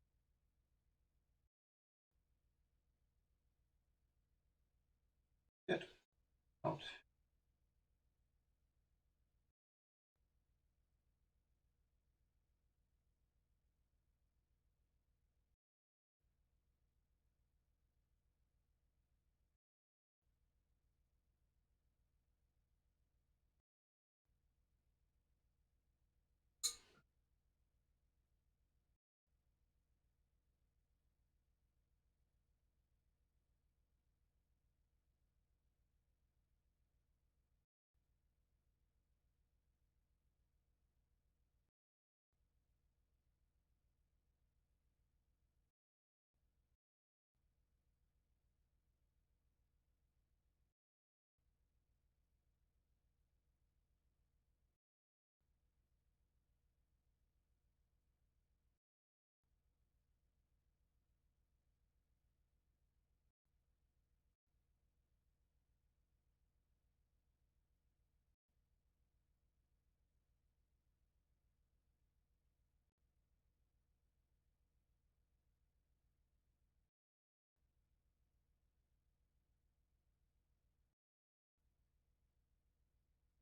Get out.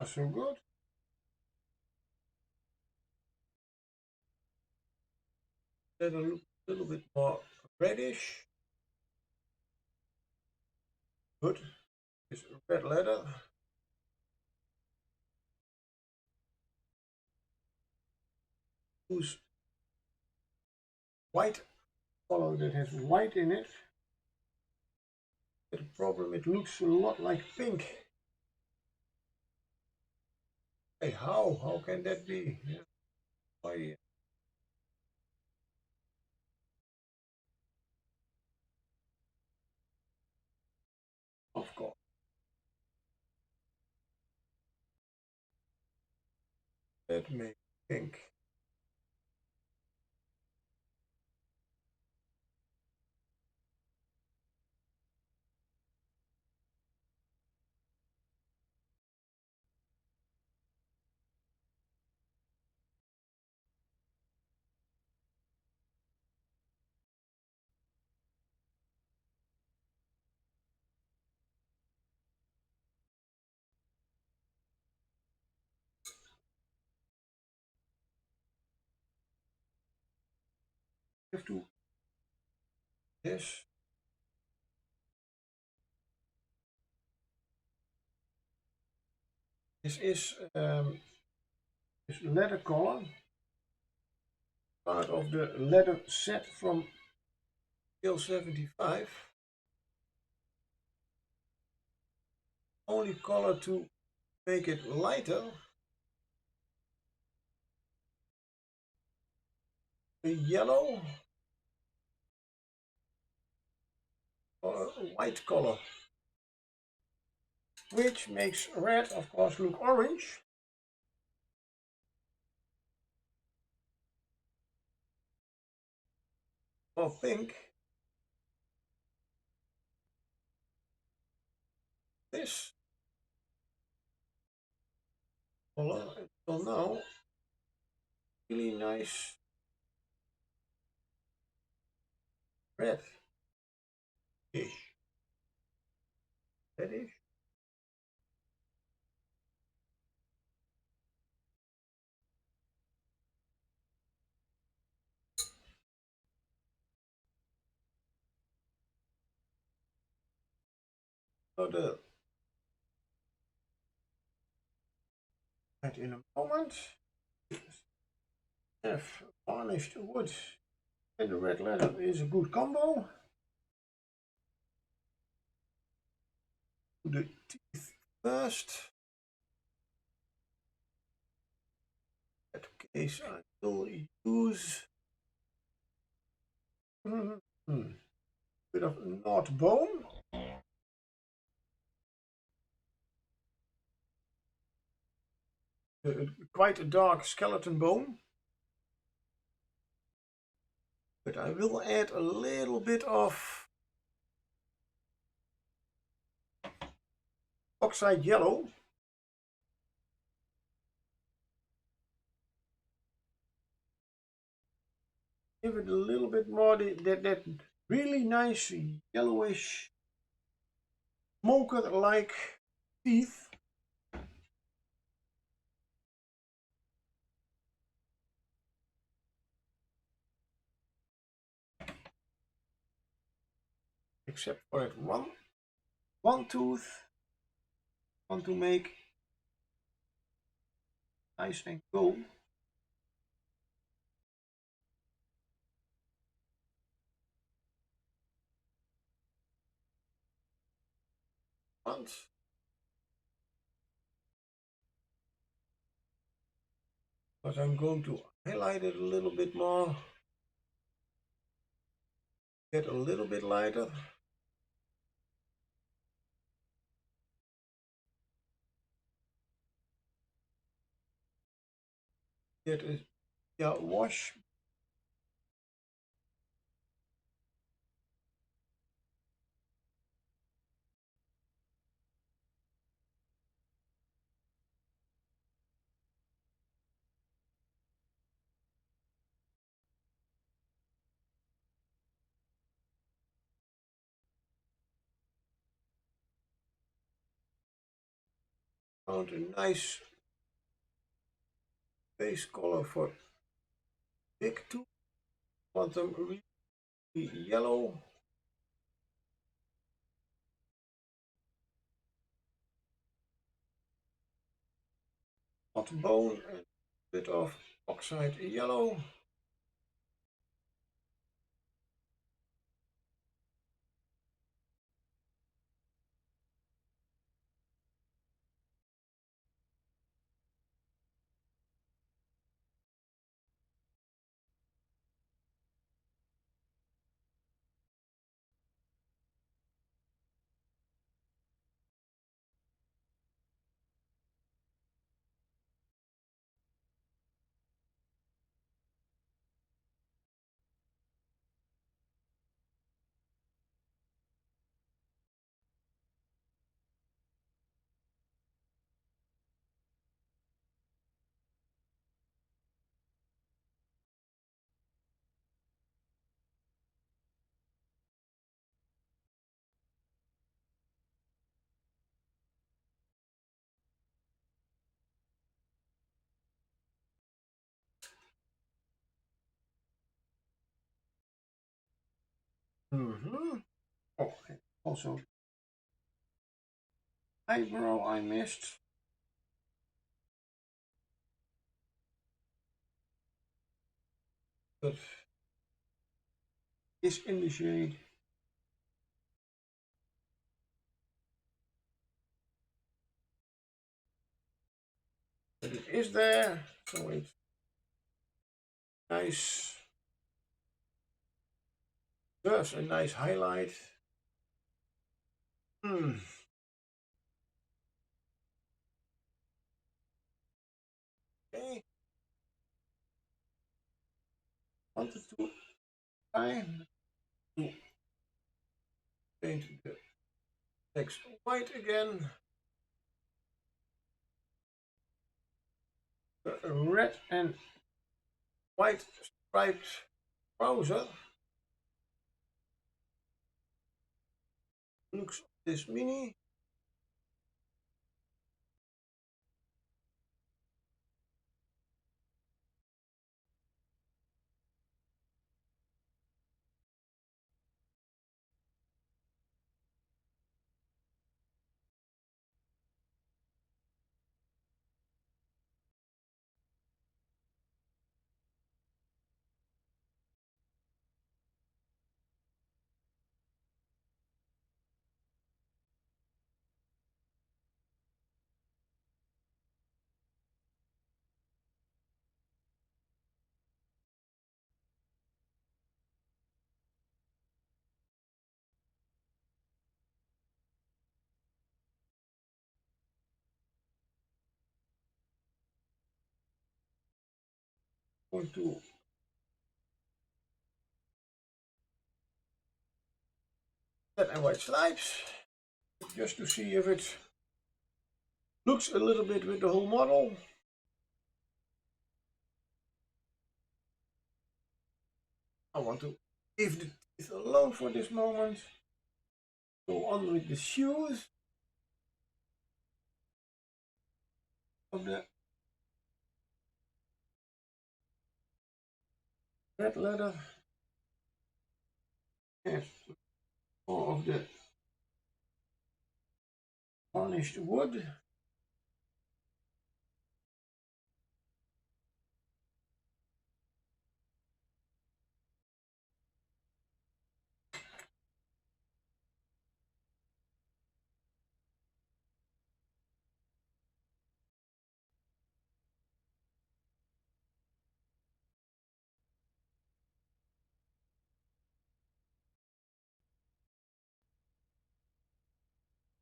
Not so good. Let it look a little bit more reddish. Good. This red leather. Use white color that has white in it. But the problem, it looks a lot like pink. Hey, how? How can that be? Yeah. Why? Of course. That makes pink. Have to this. This is this leather color, part of the leather set from scale 75. Only color to make it lighter. The yellow. white color, which makes red, of course, look orange. Or pink. This color until now, really nice red-ish. Reddish. So the in a moment have varnished wood and the red leather is a good combo. The teeth first. In that case, I will use a bit of knot bone. Quite a dark skeleton bone. But I will add a little bit of oxide yellow. Give it a little bit more that really nice yellowish smoker like teeth. Except for that one tooth. Want to make nice and gold. Once. But I'm going to highlight it a little bit more. Get a little bit lighter. Get a wash. Found a nice base color for big tooth. Want them really yellow. Hot bone and a bit of oxide yellow. Oh, also eyebrow I missed. But is in the shade. But it is there, so it's nice. There's a nice highlight. Hmm. Okay. Wanted to try to paint the text white again. A red and white striped trouser looks this mini. Going to red and white stripes just to see if it looks a little bit with the whole model. I want to leave the teeth alone for this moment. Go on with the shoes of the red leather and more of the varnished wood.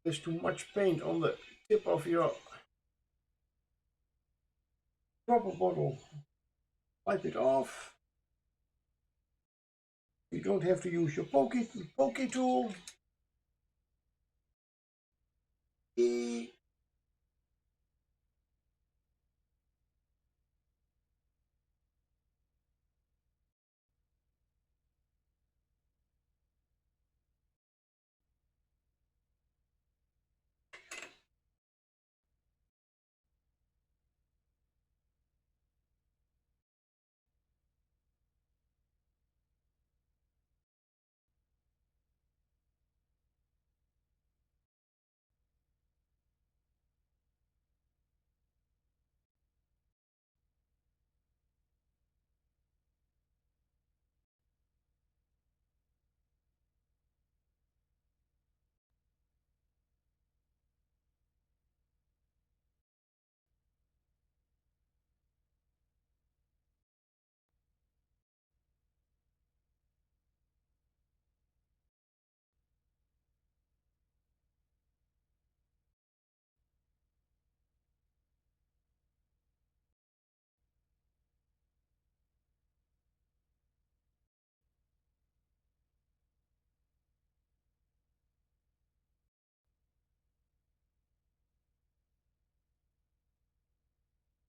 There's too much paint on the tip of your dropper bottle. Wipe it off. You don't have to use your pokey tool.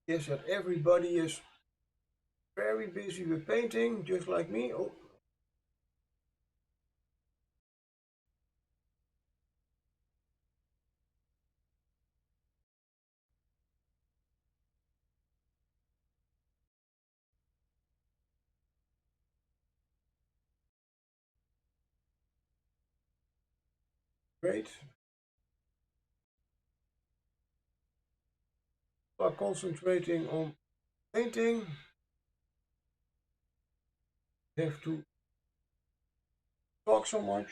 Yes, that everybody is very busy with painting, just like me. Oh, great. Start concentrating on painting. Have to talk so much.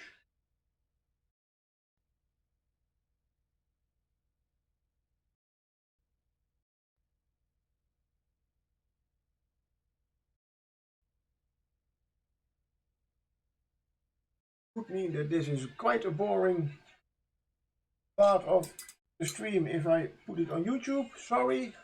Could mean that this is quite a boring part of the stream if I put it on YouTube. Sorry.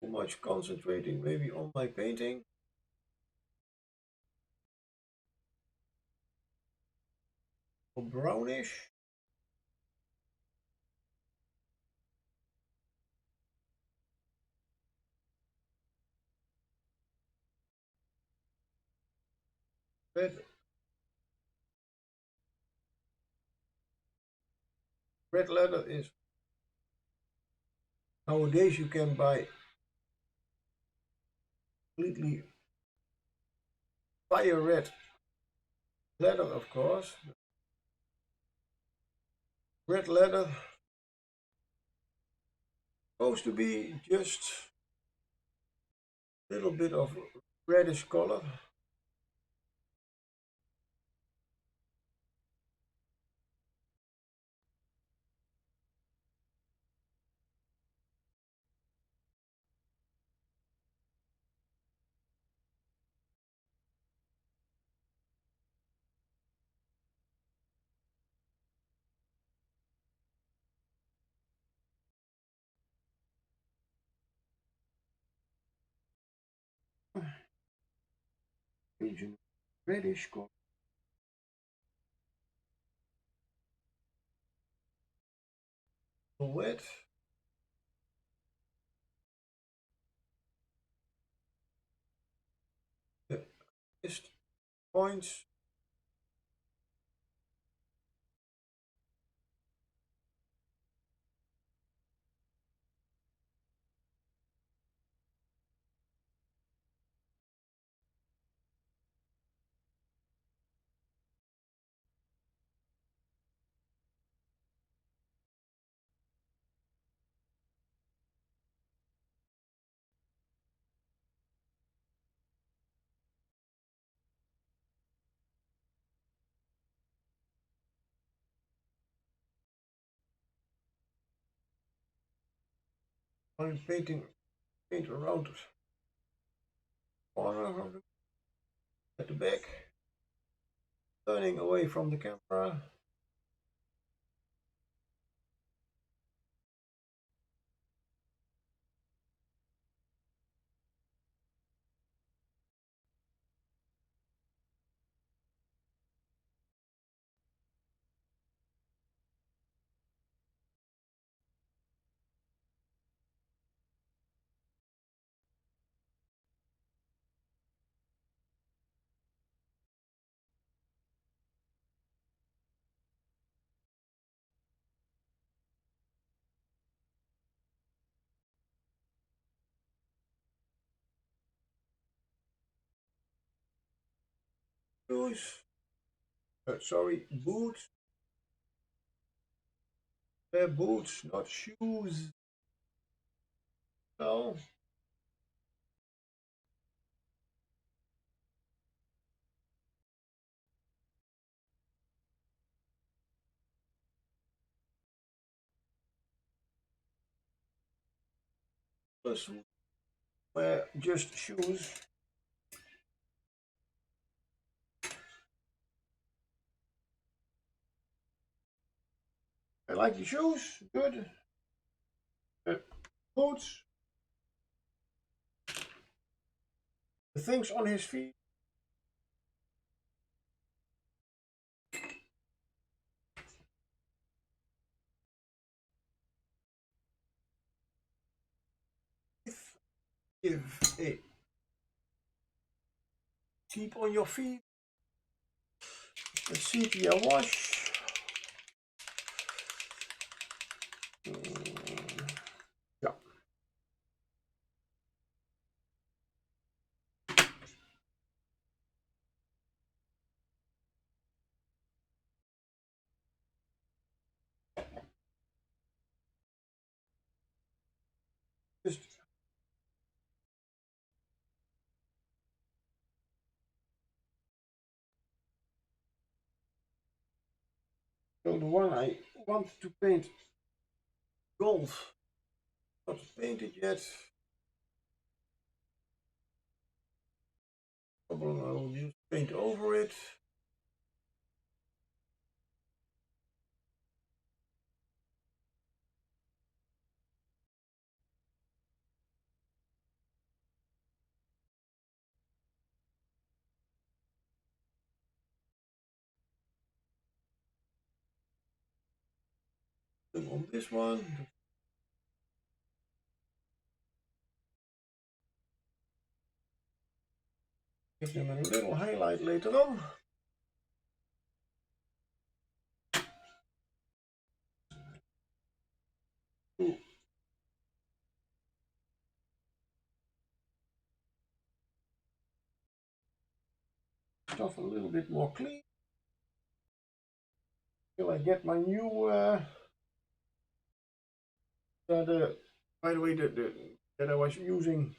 Too much concentrating maybe on my painting. Or brownish. Red leather is nowadays you can buy completely fire red leather, of course. Red leather supposed to be just a little bit of reddish color. Region reddish color. Wet. The mist points. I'm paint around the corner of at the back, turning away from the camera. Shoes. Sorry, boots. They're boots, not shoes. No. Plus, wear just shoes. I like the shoes. Good. Boots. The things on his feet. Give a tip on your feet. A sepia wash. Yeah. So the one I want to paint gold, not painted yet. Problem, I will just paint over it. On this one. Give them a little highlight later on. Ooh. Stuff a little bit more clean. Till I get my new by the way, that I was using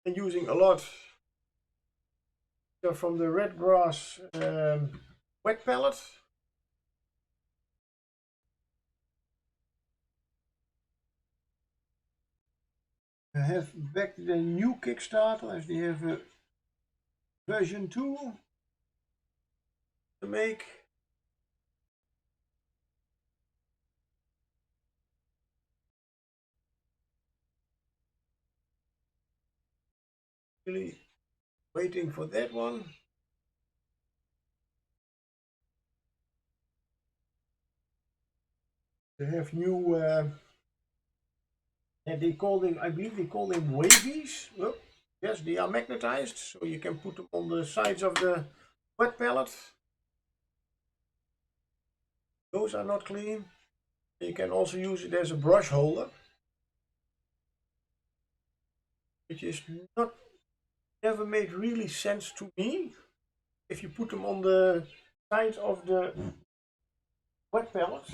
a lot from the red grass wet palette. I have back the new Kickstarter as they have a version 2 to make. Really waiting for that one. They have new, they call them, I believe they call them wavies. Oh, yes, they are magnetized, so you can put them on the sides of the wet palette. Those are not clean. You can also use it as a brush holder, which is not never made really sense to me. If you put them on the sides of the wet palette,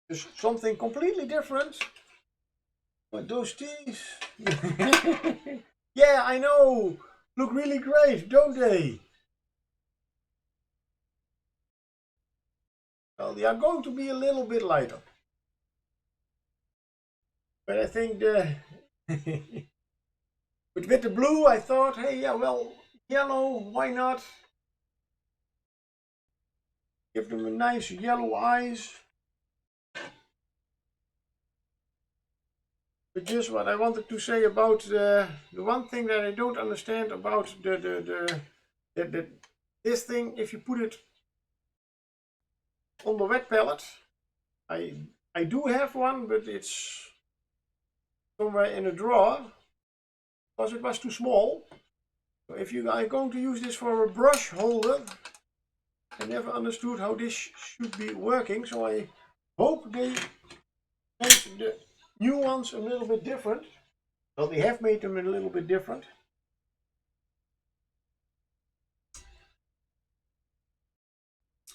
there's something completely different. But those teas, yeah, I know, look really great, don't they? Well, they are going to be a little bit lighter. But I think but with the blue, I thought, hey, yeah, well, yellow, why not? Give them a nice yellow eyes. But just what I wanted to say about the one thing that I don't understand about this thing, if you put it on the wet palette, I do have one, but it's somewhere in a drawer because it was too small. So if you are going to use this for a brush holder, I never understood how this should be working, so I hope they make the new ones a little bit different. Well, they have made them a little bit different.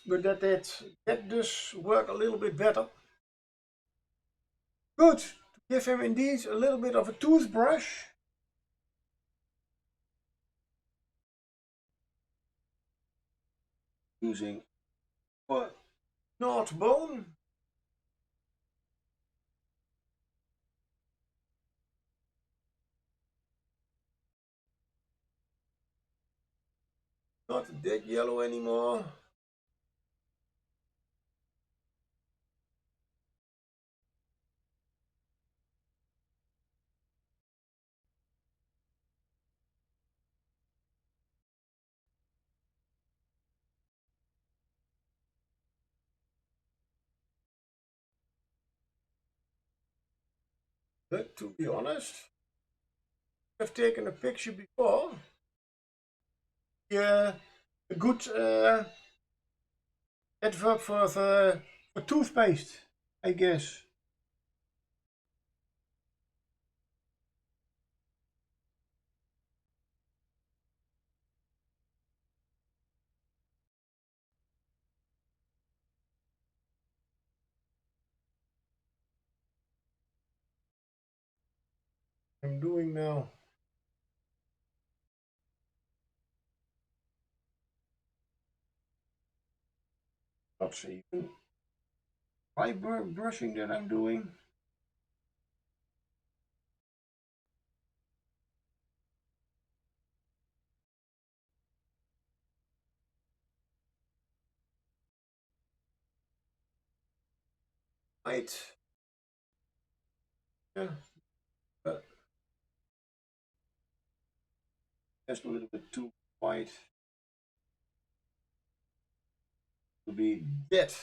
But that does work a little bit better. Good, to give him indeed a little bit of a toothbrush. Using a North bone. Not that yellow anymore. But to be honest, I've taken a picture before. Yeah, a good adverb for toothpaste, I guess. I'm doing now. Not even dry brushing that I'm doing. Right. Yeah, but just a little bit too white to be that.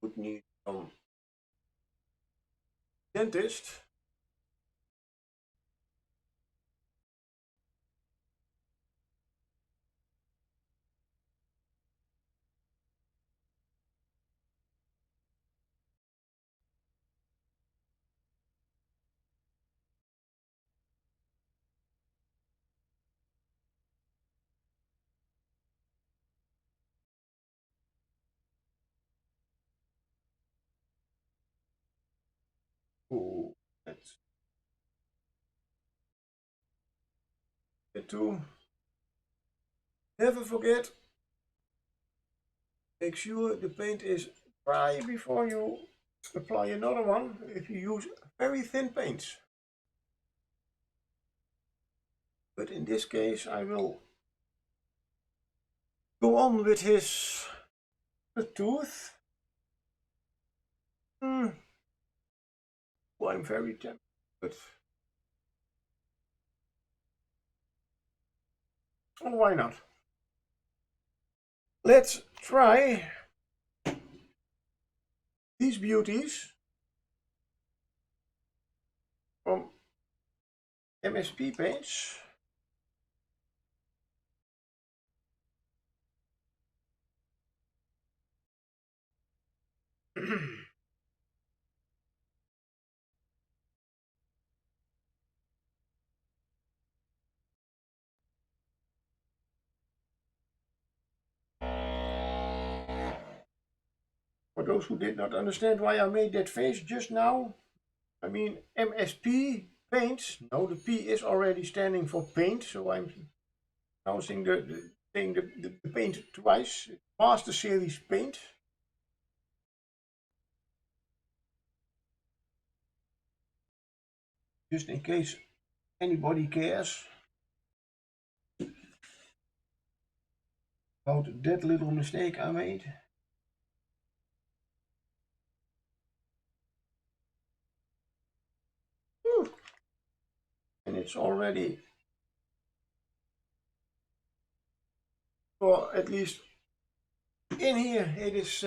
Would need some dentist. Oh, let's get to. Never forget, make sure the paint is dry before you apply another one if you use very thin paints. But in this case I will go on with his tooth. Oh, I'm very tempted, but oh, why not? Let's try these beauties from MSP paints. For those who did not understand why I made that face just now, I mean MSP paints. No, the P is already standing for paint, so I'm now saying the paint twice. Master Series paint. Just in case anybody cares about that little mistake I made. And it's already, for at least in here, it is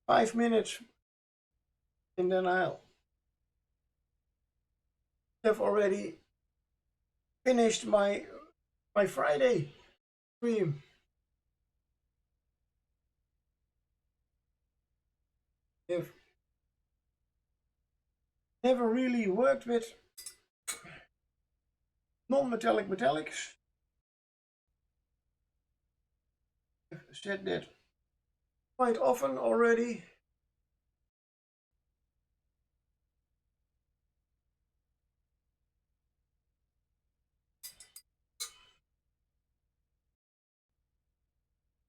5 minutes, and then I'll have already finished my Friday stream. I've never really worked with non-metallic metallics. I've said that quite often already.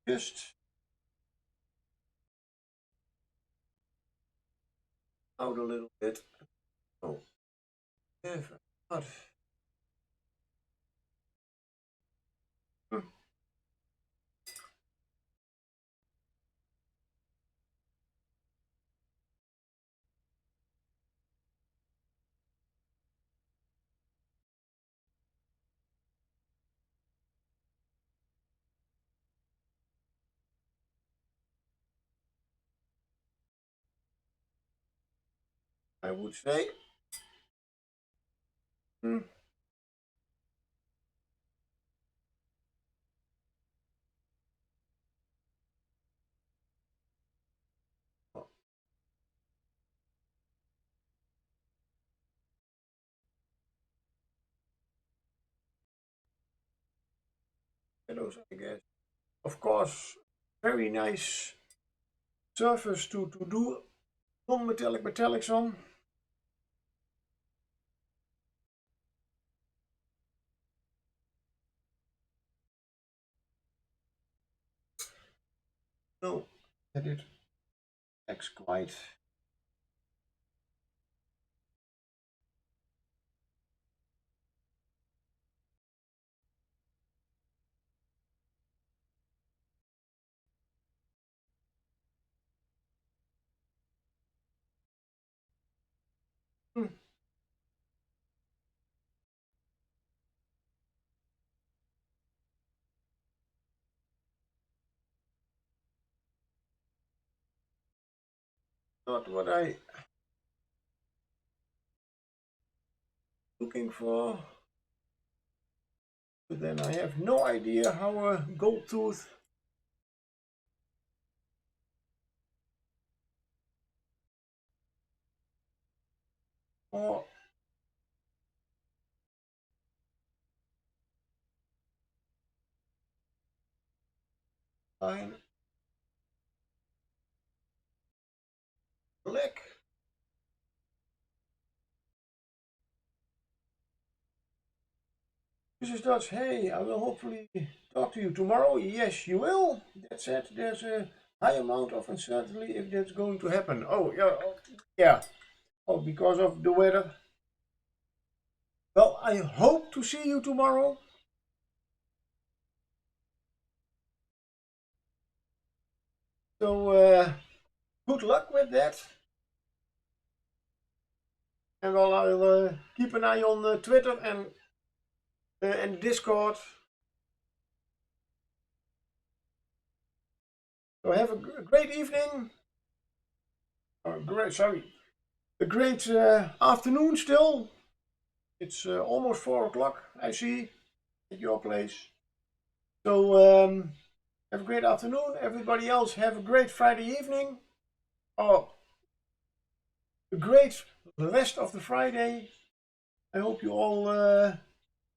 Just out a little bit. Oh, never. Not. I would say. Hmm. Shadows, I guess. of course, very nice surface to do non-metallic metallics on. No, that it acts quite. Not what I looking for, but then I have no idea how a gold tooth or line black. This is Dutch. Hey, I will hopefully talk to you tomorrow. Yes, you will. That said, there's a high amount of uncertainty if that's going to happen. Oh, yeah, yeah. Oh, because of the weather. Well, I hope to see you tomorrow. So, good luck with that. And well, I'll keep an eye on Twitter and Discord. So have a great evening. A great afternoon still. It's almost 4 o'clock, I see, at your place. So have a great afternoon. Everybody else have a great Friday evening. Oh, a great rest of the Friday. I hope you all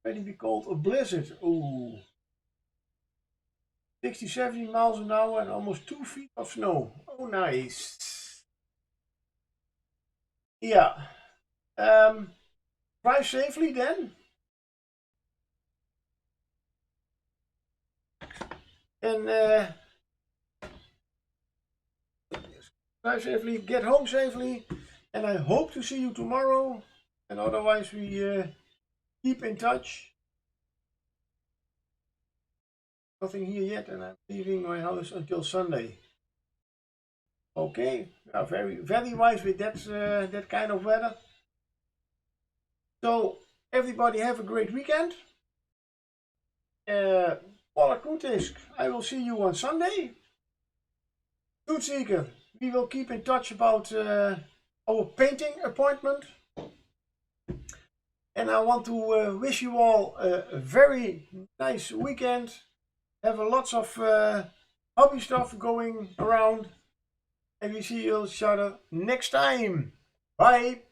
ready to be called a blizzard. Ooh. 60, 70 miles an hour and almost 2 feet of snow. Oh, nice. Yeah. Drive safely then. And drive safely, get home safely. And I hope to see you tomorrow. And otherwise we keep in touch. Nothing here yet, and I'm leaving my house until Sunday. Okay, very, very wise with that kind of weather. So everybody have a great weekend. Paula Koetisk, I will see you on Sunday. Toetseeker, we will keep in touch about our painting appointment. And I want to wish you all a very nice weekend. Have lots of hobby stuff going around. And we see each other next time. Bye.